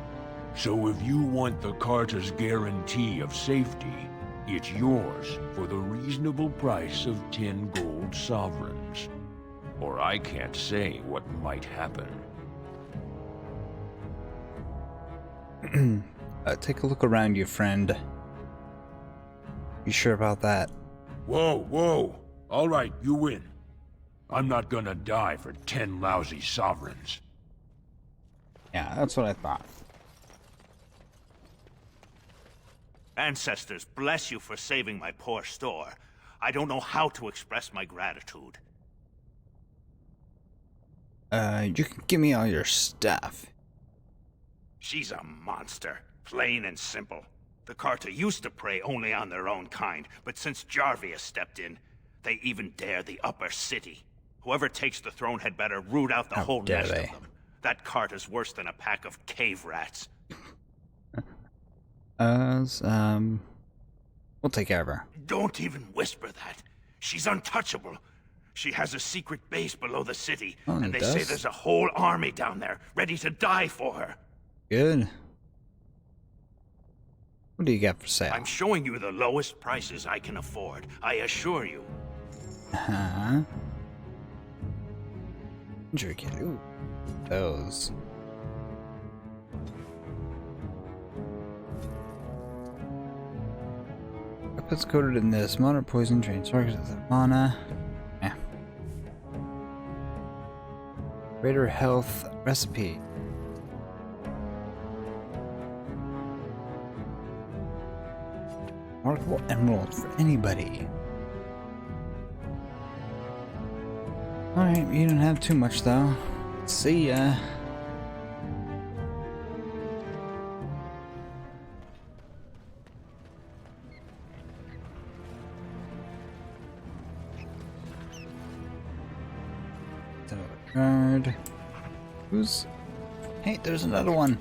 So if you want the Carta's guarantee of safety, it's yours for the reasonable price of 10 gold sovereigns. Or I can't say what might happen. Take a look around you, friend. You sure about that? Whoa, whoa! All right, you win. I'm not gonna die for 10 lousy sovereigns. Yeah, that's what I thought. Ancestors, bless you for saving my poor store. I don't know how to express my gratitude. You can give me all your stuff. She's a monster, plain and simple. The Carta used to prey only on their own kind, but since Jarvia stepped in, they even dare the upper city. Whoever takes the throne had better root out the whole nest of them. That Carta's worse than a pack of cave rats. We'll take care of her. Don't even whisper that. She's untouchable. She has a secret base below the city, and they say there's a whole army down there, ready to die for her. Good. What do you got for sale? I'm showing you the lowest prices I can afford, I assure you. Uh-huh. Intricate. Ooh. Those. Weapons coated in this. Modern poison drains targets with mana. Yeah. Greater health recipe. Markable emerald for anybody. Alright, you don't have too much though. See ya. Another guard. Who's... Hey, there's another one.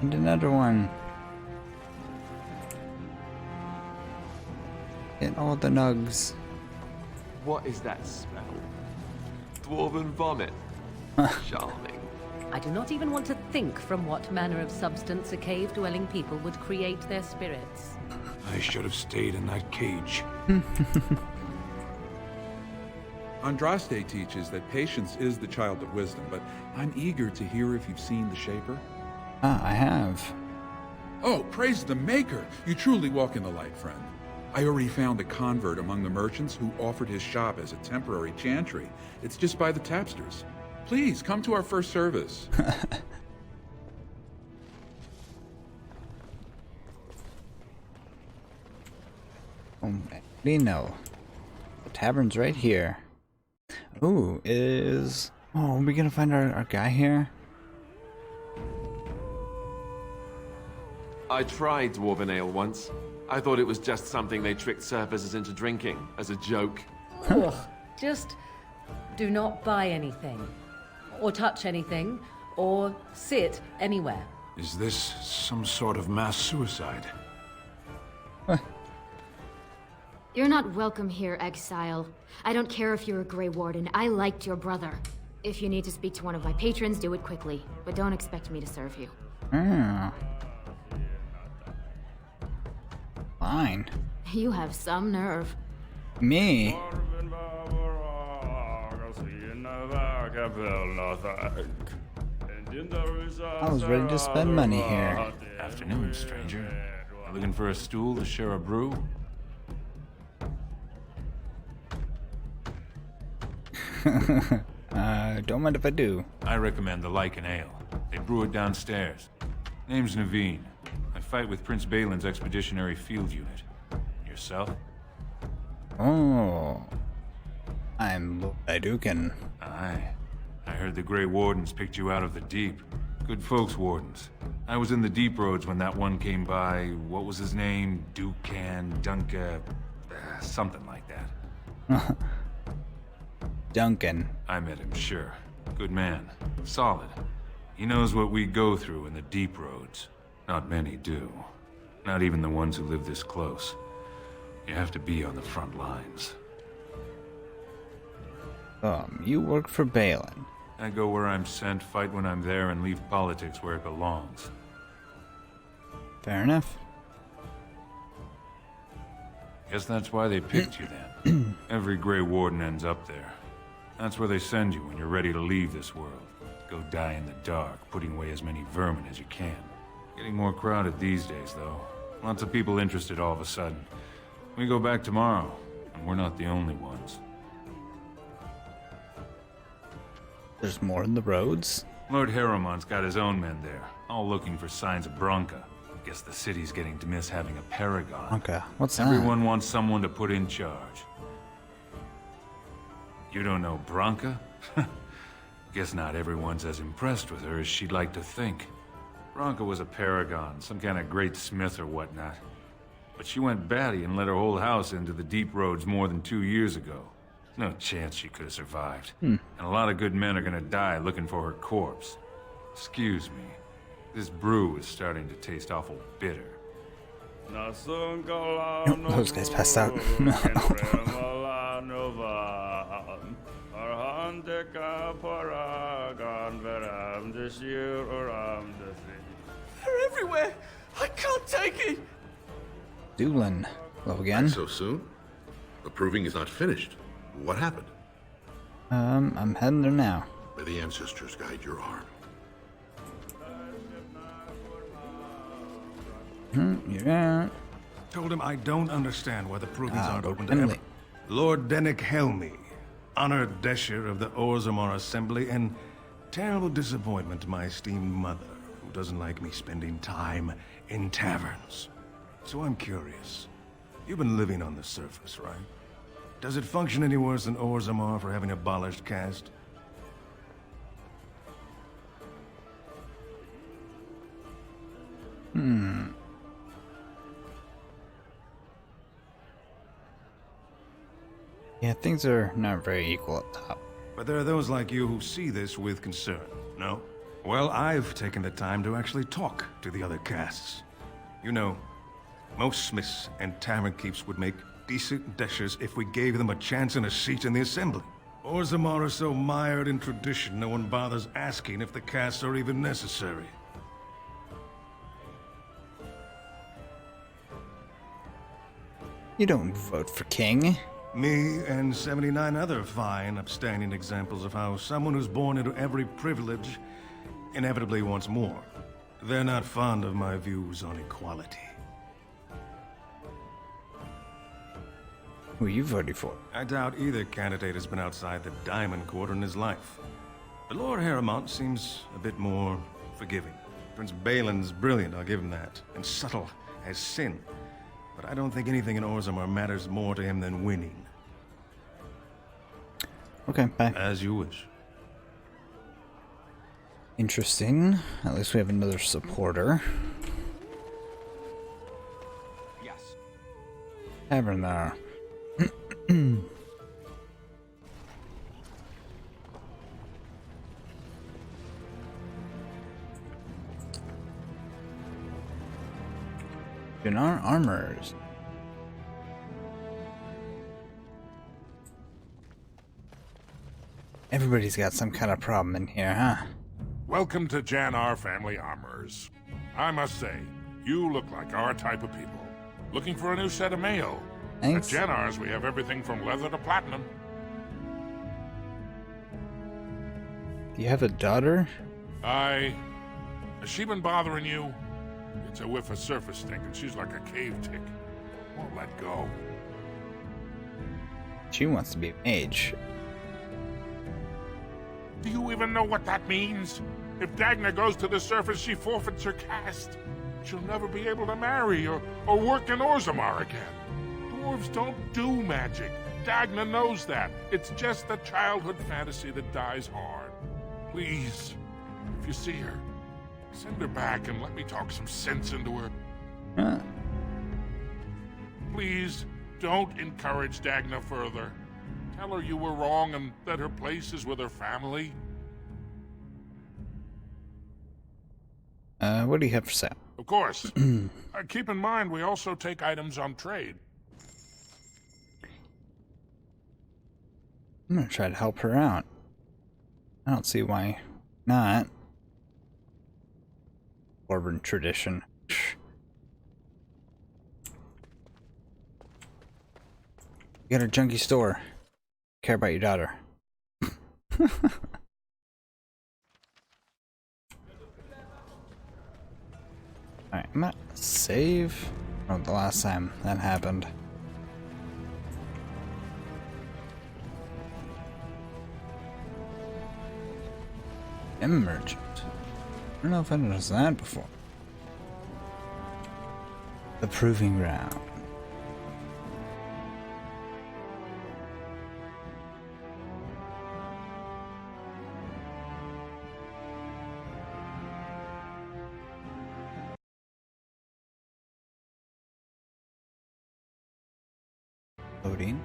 And another one. Get all the nugs. What is that smell? Dwarven vomit. Charming. I do not even want to think from what manner of substance a cave-dwelling people would create their spirits. I should have stayed in that cage. Andraste teaches that patience is the child of wisdom, but I'm eager to hear if you've seen the Shaper. Ah, I have. Oh, praise the Maker! You truly walk in the light, friend. I already found a convert among the merchants who offered his shop as a temporary chantry. It's just by the tapsters. Please, come to our first service. Oh, we know. The tavern's right here. Ooh, is... Oh, are we gonna find our guy here? I tried Dwarven Ale once. I thought it was just something they tricked surfers into drinking, as a joke. Ugh, just do not buy anything, or touch anything, or sit anywhere. Is this some sort of mass suicide? You're not welcome here, exile. I don't care if you're a Grey Warden. I liked your brother. If you need to speak to one of my patrons, do it quickly. But don't expect me to serve you. Fine. You have some nerve. Me? I was ready to spend money here. Afternoon, stranger. Looking for a stool to share a brew? Don't mind if I do. I recommend the Lycan Ale. They brew it downstairs. Name's Naveen. I fight with Prince Balin's Expeditionary Field Unit. Yourself? Oh. I'm Iduken. Aye. I heard the Grey Wardens picked you out of the deep. Good folks, Wardens. I was in the Deep Roads when that one came by. What was his name? Dukan, Dunka... something like that. Duncan. I met him, sure. Good man. Solid. He knows what we go through in the Deep Roads. Not many do. Not even the ones who live this close. You have to be on the front lines. You work for Balin. I go where I'm sent, fight when I'm there, and leave politics where it belongs. Fair enough. Guess that's why they picked you then. Every Grey Warden ends up there. That's where they send you when you're ready to leave this world. Go die in the dark, putting away as many vermin as you can. Getting more crowded these days, though. Lots of people interested all of a sudden. We go back tomorrow, and we're not the only ones. There's more in the roads? Lord Haramon's got his own men there, all looking for signs of Branka. Guess the city's getting to miss having a paragon. Okay, what's that? Everyone wants someone to put in charge. You don't know Branka? Guess not everyone's as impressed with her as she'd like to think. Branka was a paragon, some kind of great smith or whatnot. But she went batty and let her whole house into the Deep Roads more than 2 years ago. No chance she could have survived. And a lot of good men are gonna die looking for her corpse. Excuse me. This brew is starting to taste awful bitter. Those guys passed out. They're everywhere! I can't take it! Doolin. Hello again. So soon? The proving is not finished. What happened? I'm heading there now. May the ancestors guide your arm. Yeah. Told him I don't understand why the provings aren't Lord open to Henley. everyone. Lord Dennick Helmy, honored Desher of the Orzammar Assembly, and terrible disappointment to my esteemed mother, who doesn't like me spending time in taverns. So I'm curious. You've been living on the surface, right? Does it function any worse than Orzammar for having abolished caste? Yeah, things are not very equal up top. But there are those like you who see this with concern, no? Well, I've taken the time to actually talk to the other castes. You know, most smiths and tavern keeps would make decent deshers if we gave them a chance and a seat in the assembly. Orzammar are so mired in tradition, no one bothers asking if the castes are even necessary. You don't vote for king. Me and 79 other fine, upstanding examples of how someone who's born into every privilege inevitably wants more. They're not fond of my views on equality. Who are you voting for? I doubt either candidate has been outside the Diamond Quarter in his life. But Lord Harrowmont seems a bit more forgiving. Prince Balin's brilliant, I'll give him that, and subtle as sin. But I don't think anything in Orzammar matters more to him than winning. Okay, bye. As you wish. Interesting. At least we have another supporter. Yes. Tavern there. Dinar Armors. Everybody's got some kind of problem in here, huh? Welcome to Janar Family Armors. I must say, you look like our type of people. Looking for a new set of mail? Thanks. At Janar's, we have everything from leather to platinum. Do you have a daughter? Has she been bothering you? It's a whiff of surface stink, and she's like a cave tick. Won't let go. She wants to be a mage. Do you even know what that means? If Dagna goes to the surface, she forfeits her caste. She'll never be able to marry or work in Orzammar again. Dwarves don't do magic. Dagna knows that. It's just a childhood fantasy that dies hard. Please, if you see her, send her back and let me talk some sense into her. Huh. Please, don't encourage Dagna further. Tell her you were wrong and that her place is with her family. What do you have for sale? Of course. Keep in mind, we also take items on trade. I'm gonna try to help her out. I don't see why not. Dwarven tradition. You got a junkie store. Care about your daughter. Alright, I'm gonna save. Oh, the last time that happened. Merchant. I don't know if I noticed that before. The Proving Ground. Loading.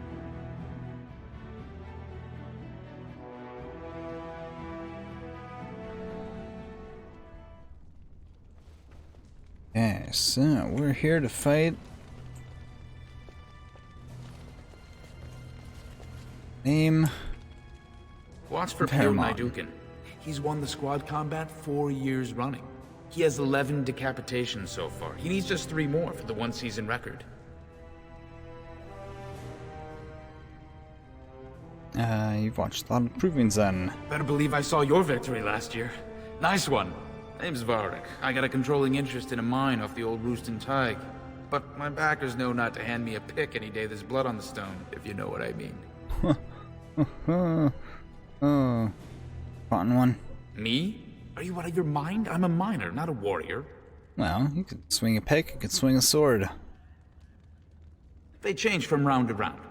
Okay, so we're here to fight. Name. Watch for Peyton Idukin. He's won the squad combat 4 years running. He has 11 decapitations so far. He needs just 3 more for the 1-season record. You've watched a lot of provings then. Better believe I saw your victory last year. Nice one. Name's Varric. I got a controlling interest in a mine off the old Rooston Tig. But my backers know not to hand me a pick any day there's blood on the stone, if you know what I mean. Oh, rotten one. Me? Are you out of your mind? I'm a miner, not a warrior. Well, you can swing a pick, you can swing a sword. They change from round to round.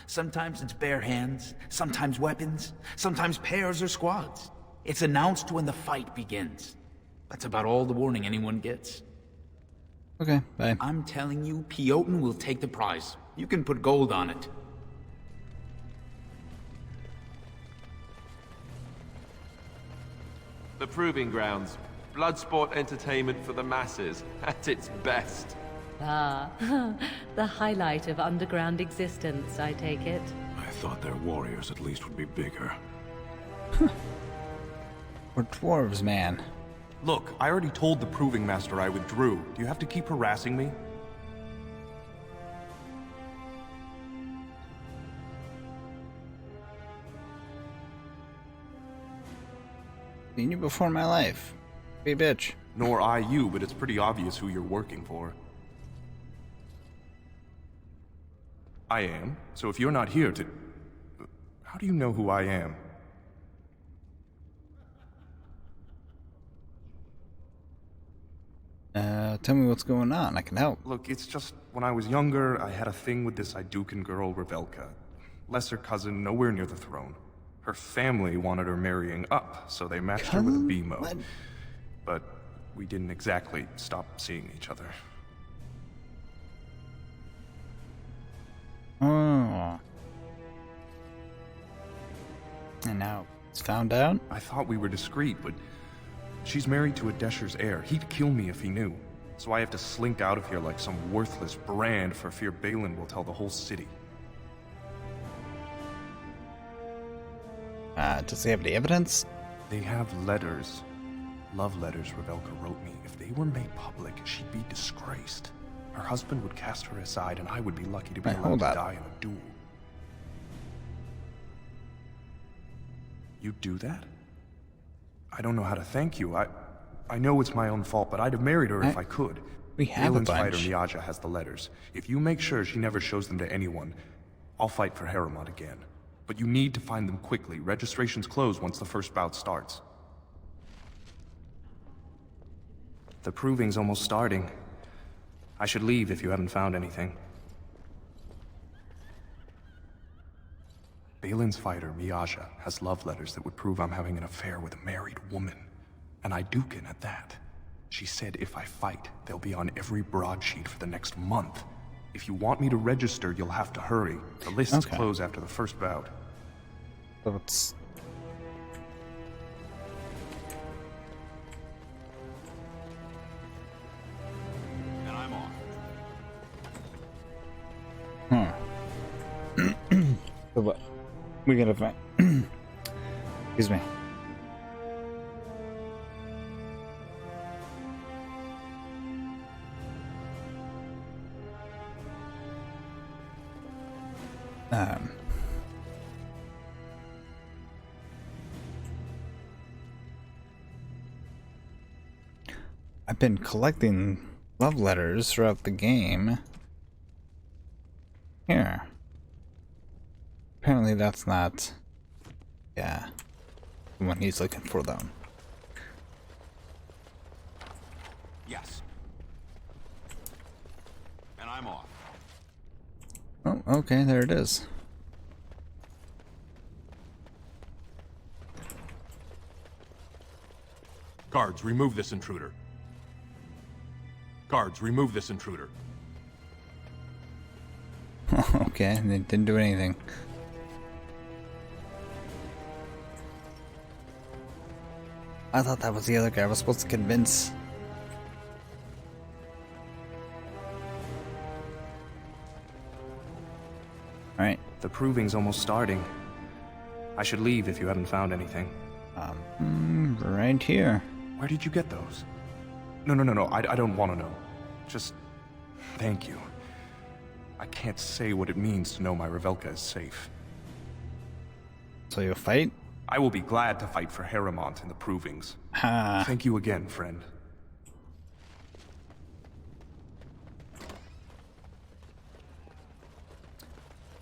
Sometimes it's bare hands, sometimes weapons, sometimes pairs or squads. It's announced when the fight begins. That's about all the warning anyone gets. Okay, bye. I'm telling you, Piotin will take the prize. You can put gold on it. The Proving Grounds. Bloodsport entertainment for the masses, at its best. Ah, the highlight of underground existence, I take it. I thought their warriors at least would be bigger. We're dwarves, man. Look, I already told the Proving Master I withdrew. Do you have to keep harassing me? Seen you before in my life. Be bitch. Nor I you, but it's pretty obvious who you're working for. I am. So if you're not here to... How do you know who I am? Tell me what's going on. I can help. Look, it's just, when I was younger, I had a thing with this Idukan girl, Revelka. Lesser cousin, nowhere near the throne. Her family wanted her marrying up, so they matched her with a BMO. But we didn't exactly stop seeing each other. Oh. And now it's found out? I thought we were discreet, but she's married to a Desher's heir. He'd kill me if he knew. So I have to slink out of here like some worthless brand for fear Balin will tell the whole city. Does he have any evidence? They have letters. Love letters Revelka wrote me. If they were made public, she'd be disgraced. Her husband would cast her aside, and I would be lucky to be allowed to die in a duel. You'd do that? I don't know how to thank you. I know it's my own fault, but I'd have married her if I could. We have Balin's a bunch. fighter Miaja has the letters. If you make sure she never shows them to anyone, I'll fight for Harriman again. But you need to find them quickly. Registrations close once the first bout starts. The proving's almost starting. I should leave if you haven't found anything. Balin's fighter, Miaja, has love letters that would prove I'm having an affair with a married woman. And Idukan at that. She said if I fight, they'll be on every broadsheet for the next month. If you want me to register, you'll have to hurry. The lists close after the first bout. So it's... And I'm off. So what? We gotta find... Excuse me. I've been collecting love letters throughout the game. Here. Apparently that's not... Yeah. The one he's looking for, though. Yes. And I'm off. Oh, okay, there it is. Guards, remove this intruder. Guards, remove this intruder. Okay, they didn't do anything. I thought that was the other guy I was supposed to convince. The proving's almost starting. I should leave if you haven't found anything. Right here. Where did you get those? No, I don't want to know. Just thank you. I can't say what it means to know my Revelka is safe. So you'll fight? I will be glad to fight for Heremont in the provings. Thank you again, friend.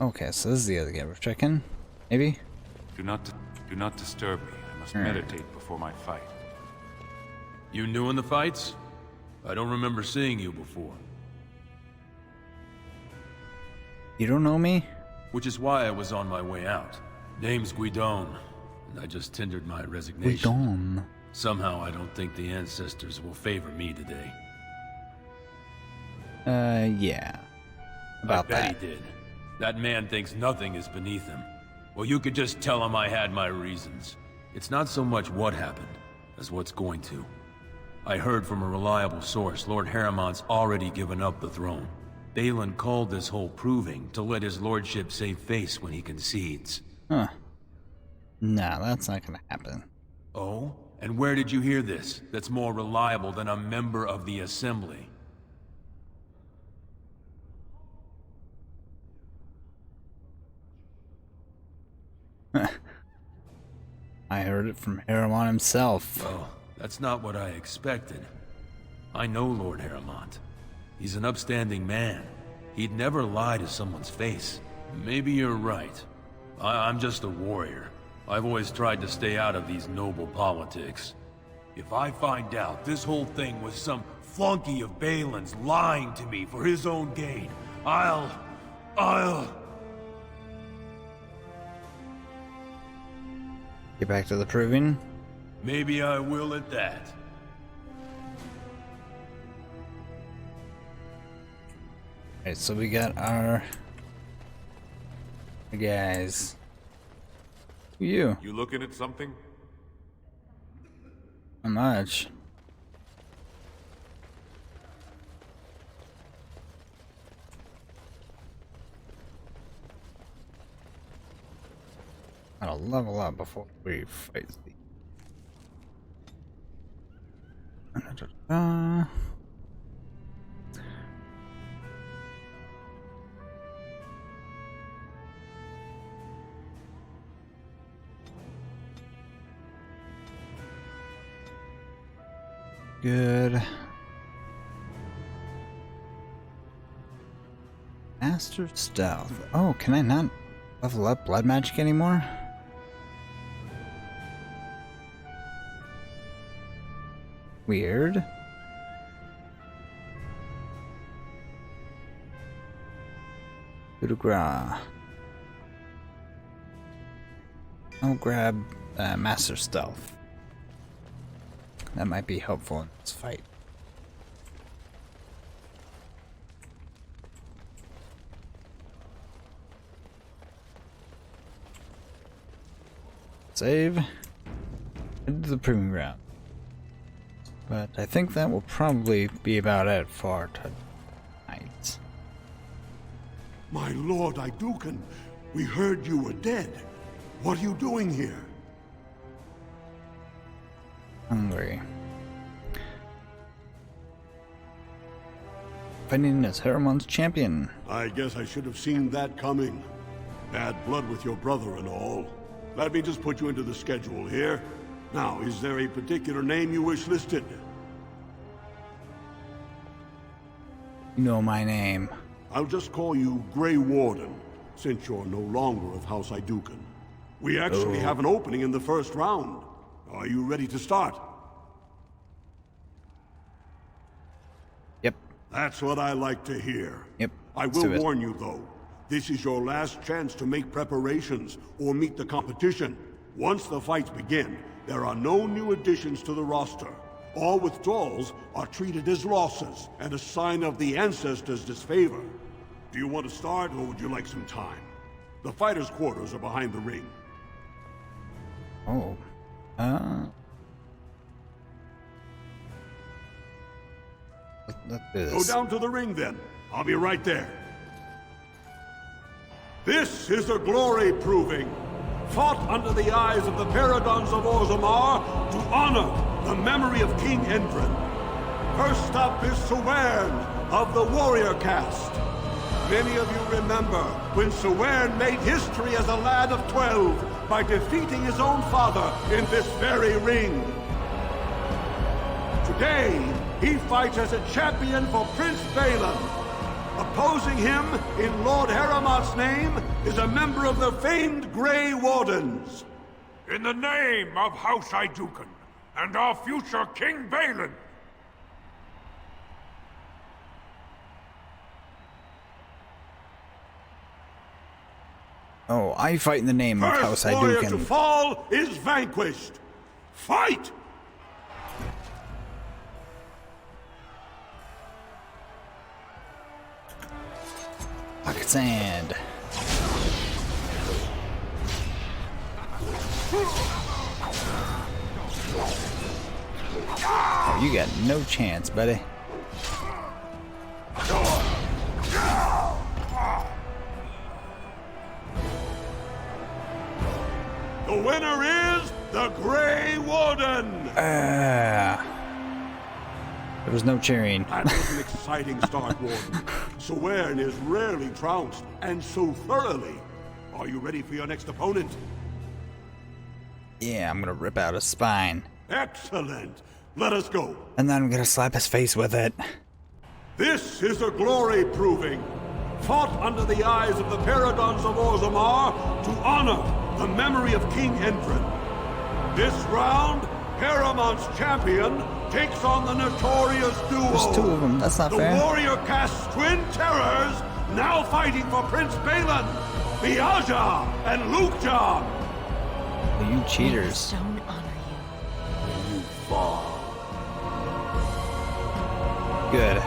Okay, so this is the other game we're checking. Maybe? Do not disturb me. I must Alright. meditate before my fight. You new in the fights? I don't remember seeing you before. You don't know me? Which is why I was on my way out. Name's Guidon, and I just tendered my resignation. Guidon. Somehow I don't think the ancestors will favor me today. Yeah. About I bet that. he did. That man thinks nothing is beneath him. Well, you could just tell him I had my reasons. It's not so much what happened, as what's going to. I heard from a reliable source Lord Haramont's already given up the throne. Balin called this whole proving to let his lordship save face when he concedes. Huh. Nah, that's not gonna happen. Oh? And where did you hear this that's more reliable than a member of the Assembly? I heard it from Haramon himself. Well, that's not what I expected. I know Lord Haramont. He's an upstanding man. He'd never lie to someone's face. Maybe you're right. I'm just a warrior. I've always tried to stay out of these noble politics. If I find out this whole thing was some flunky of Balin's lying to me for his own gain, I'll... Get back to the proving. Maybe I will at that. Alright, so we got our guys. Who you? You looking at something? How much? Gotta level up before we fight the. Good. Master Stealth. Oh, can I not level up blood magic anymore? Weird. Coup de grace. I'll grab Master Stealth. That might be helpful in this fight. Save. Into the proving ground. But I think that will probably be about it for tonight. My lord Idukan, we heard you were dead. What are you doing here? Hungry. Fighting as Haramon's champion. I guess I should have seen that coming. Bad blood with your brother and all. Let me just put you into the schedule here. Now, is there a particular name you wish listed? You know my name. I'll just call you Grey Warden, since you're no longer of House Idukan. We actually have an opening in the first round. Are you ready to start? Yep. That's what I like to hear. Yep. I will warn you, though. This is your last chance to make preparations or meet the competition. Once the fights begin, there are no new additions to the roster. All withdrawals are treated as losses and a sign of the ancestors' disfavor. Do you want to start, or would you like some time? The fighters' quarters are behind the ring. Oh. Let's do Go this. down to the ring, then. I'll be right there. This is a glory proving, fought under the eyes of the Paragons of Orzammar to honor the memory of King Endrin. First up is Sewern of the Warrior Caste. Many of you remember when Sewern made history as a lad of 12 by defeating his own father in this very ring. Today, he fights as a champion for Prince Balin. Opposing him, in Lord Heramont's name, is a member of the famed Grey Wardens. In the name of House Iduken and our future King Balin. Oh, I fight in the name of House First warrior to Iduken. fall is vanquished. Fight! Pocket sand. Oh, you got no chance, buddy. The winner is the Grey Warden! There was no cheering. That was an exciting start, Warden. Sewern is rarely trounced, and so thoroughly. Are you ready for your next opponent? Yeah, I'm gonna rip out his spine. Excellent! Let us go. And then I'm gonna slap his face with it. This is a glory proving, fought under the eyes of the Paragons of Orzammar to honor the memory of King Endrin. This round, Heramont's champion takes on the notorious duo. There's two of them, that's not fair. The Warrior Caste's twin terrors, now fighting for Prince Balin, Viaja and Lukjan. Oh, you cheaters. You fall. Good.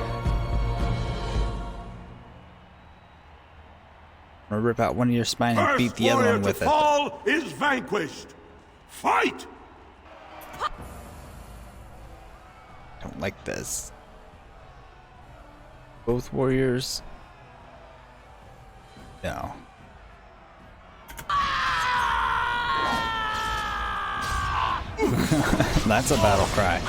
I'm gonna rip out one of your spine and beat the other one with it. First warrior to fall is vanquished. Fight! Don't like this. Both warriors. No. That's a battle cry.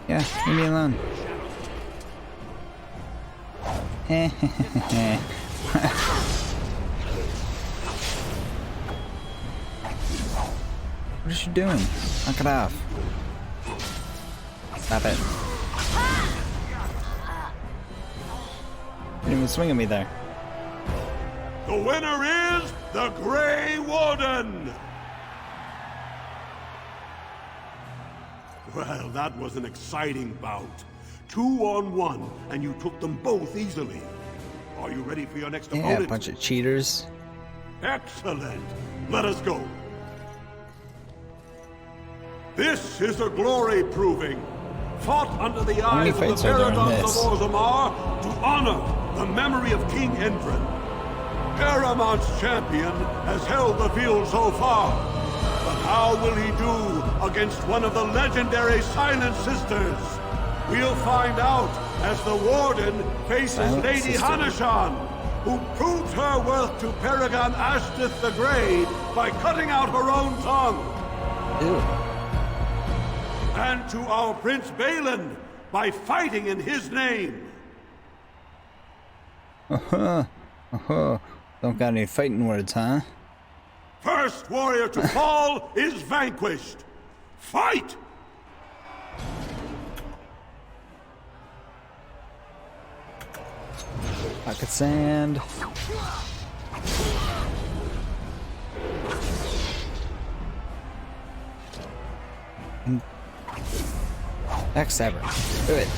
Yeah, leave me alone. What is she doing? Knock it off. Stop it. Didn't even swing at me there. The winner is the Grey Warden! Well, that was an exciting bout. 2-on-1, and you took them both easily. Are you ready for your next Yeah, opponent? a bunch of cheaters. Excellent. Let us go. This is a glory proving, fought under the How many eyes of the fights are there in Paragons this? of Orzammar to honor the memory of King Endrin. Heramont's champion has held the field so far, but how will he do against one of the legendary Silent Sisters? We'll find out as the Warden faces Silent Lady Sister. Hanashan, who proved her worth to Paragon Ashtith the Grey by cutting out her own tongue. Ew. And to our Prince Balin by fighting in his name. Don't got any fighting words, huh? First warrior to fall is vanquished. Fight! Pocket sand. X7. Do it.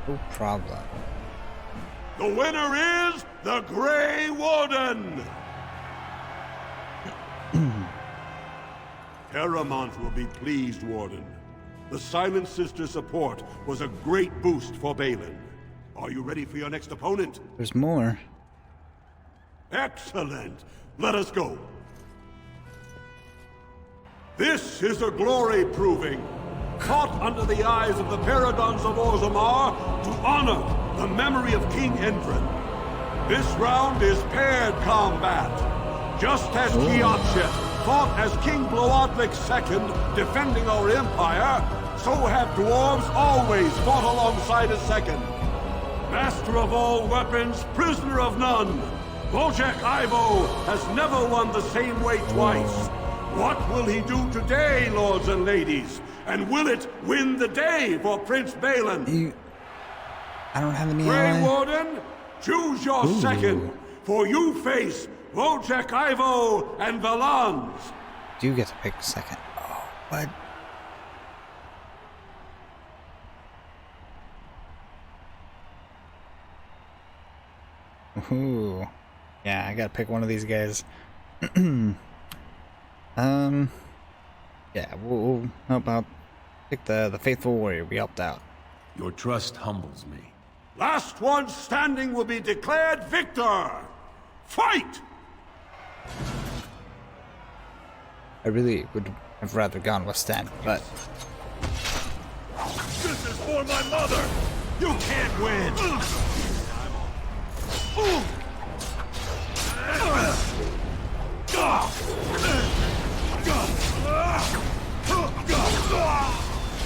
No problem. The winner is the Grey Warden! Heramont will be pleased, Warden. The Silent Sister support was a great boost for Balin. Are you ready for your next opponent? There's more. Excellent. Let us go. This is a glory proving, fought under the eyes of the Paradons of Orzammar to honor the memory of King Endrin. This round is paired combat. Just as Kiakshet fought as King Bloodlik II, defending our empire, so have dwarves always fought alongside a second. Master of all weapons, prisoner of none, Wojciech Ivo has never won the same way twice. What will he do today, lords and ladies? And will it win the day for Prince Balin? I don't have any Grey Warden, choose your second, for you face Wojciech Ivo and Valans. Do you get to pick second? Oh, what? Ooh. Yeah, I gotta pick one of these guys. Yeah, we'll help out. Pick the faithful warrior. We helped out. Your trust humbles me. Last one standing will be declared victor. Fight! I really would have rather gone with Stan, but This is for my mother! You can't win!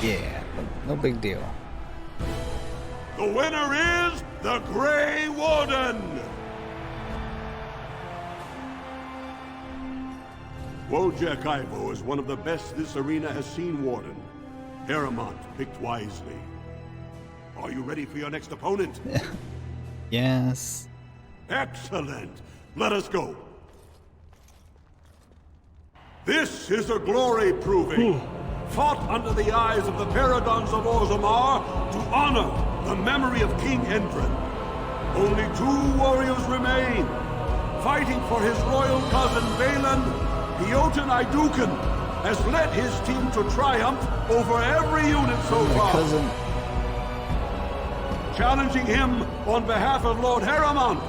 yeah, no big deal. The winner is the Grey Warden! Wojciech Ivo is one of the best this arena has seen, Warden. Haremont picked wisely. Are you ready for your next opponent? Yes. Excellent. Let us go. This is a glory proving, fought under the eyes of the Paradons of Orzammar to honor the memory of King Endrin. Only 2 warriors remain. Fighting for his royal cousin Balin, Jotun Iduken has led his team to triumph over every unit so far. Cousin. Challenging him on behalf of Lord Haremont,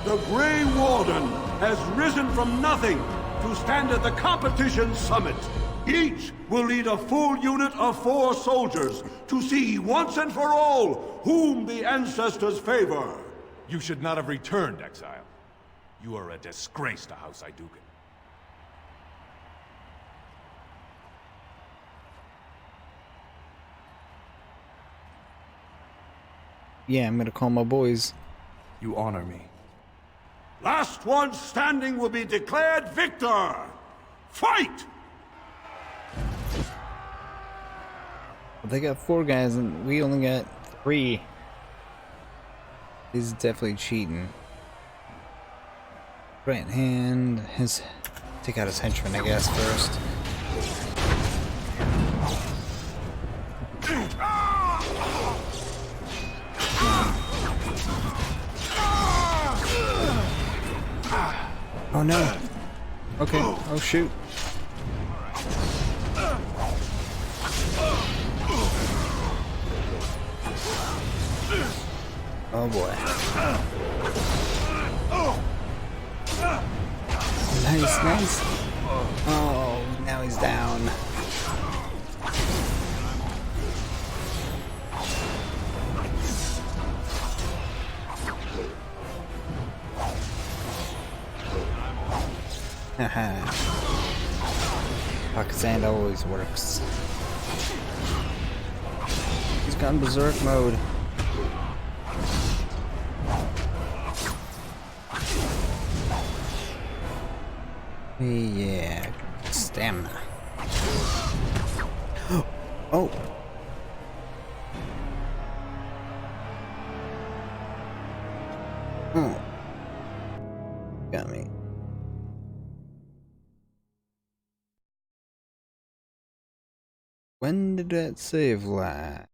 the Grey Warden has risen from nothing to stand at the competition summit. Each will lead a full unit of 4 soldiers to see once and for all whom the ancestors favor. You should not have returned, Exile. You are a disgrace to House Iduken. Yeah, I'm gonna call my boys. You honor me. Last one standing will be declared victor. Fight! Well, they got 4 guys and we only got 3. He's definitely cheating. Right hand, take out his henchman, I guess, first. Oh no. Okay. Oh shoot. Oh boy. Nice, nice. Oh, now he's down. Haha. Pocket sand always works. He's gone berserk mode. Yeah, stamina. Oh. Oh. Got me. When did that save lie?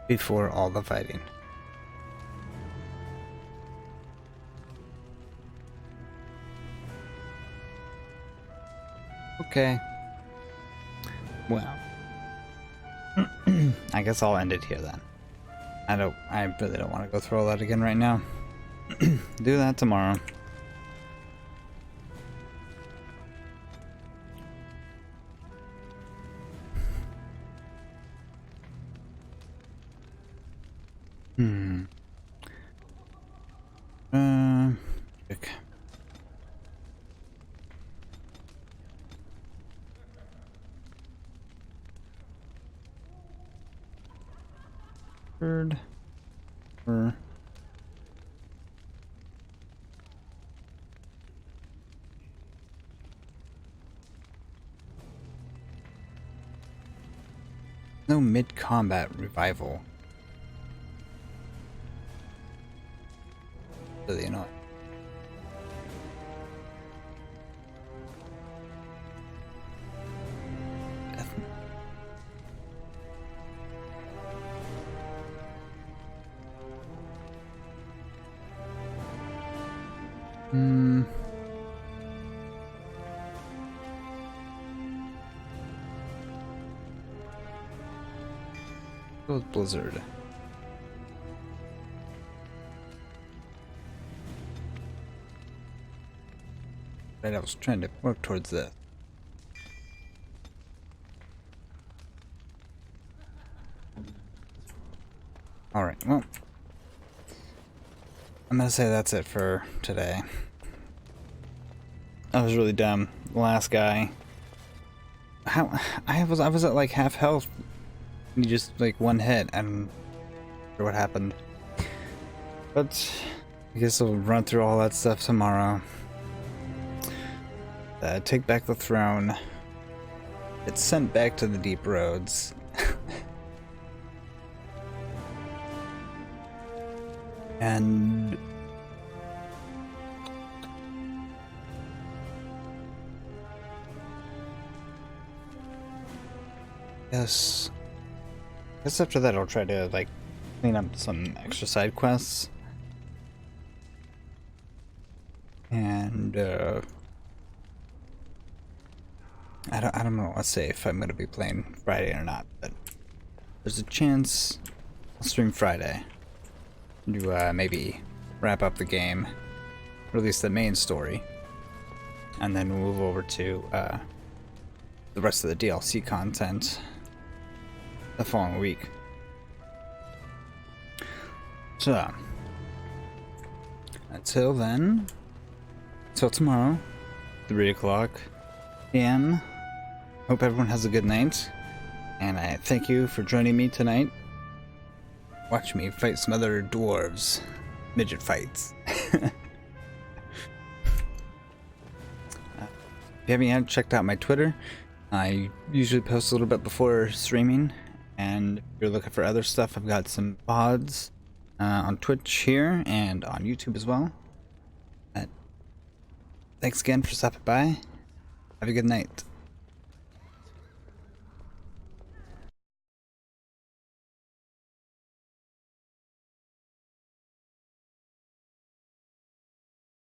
Before all the fighting. Okay. Well, I guess I'll end it here then. I really don't want to go through all that again right now. Do that tomorrow. Okay. Third. No mid-combat revival. Really annoying. Go with Blizzard. Right, I was trying to work towards this. Alright, well, I'm gonna say that's it for today. I was really dumb. The last guy. I was at like half health. And he just like one hit. I don't know what happened. But I guess I'll run through all that stuff tomorrow. Take back the throne. It's sent back to the Deep Roads. And yes, I guess after that I'll try to like clean up some extra side quests. And I don't know. Let's say if I'm gonna be playing Friday or not, but there's a chance I'll stream Friday to maybe wrap up the game, release the main story, and then move over to the rest of the DLC content the following week. So until then, till tomorrow, 3 o'clock p.m. Hope everyone has a good night, and I thank you for joining me tonight. Watch me fight some other dwarves. Midget fights. If you haven't yet checked out my Twitter, I usually post a little bit before streaming, and if you're looking for other stuff, I've got some VODs on Twitch here and on YouTube as well. Thanks again for stopping by. Have a good night.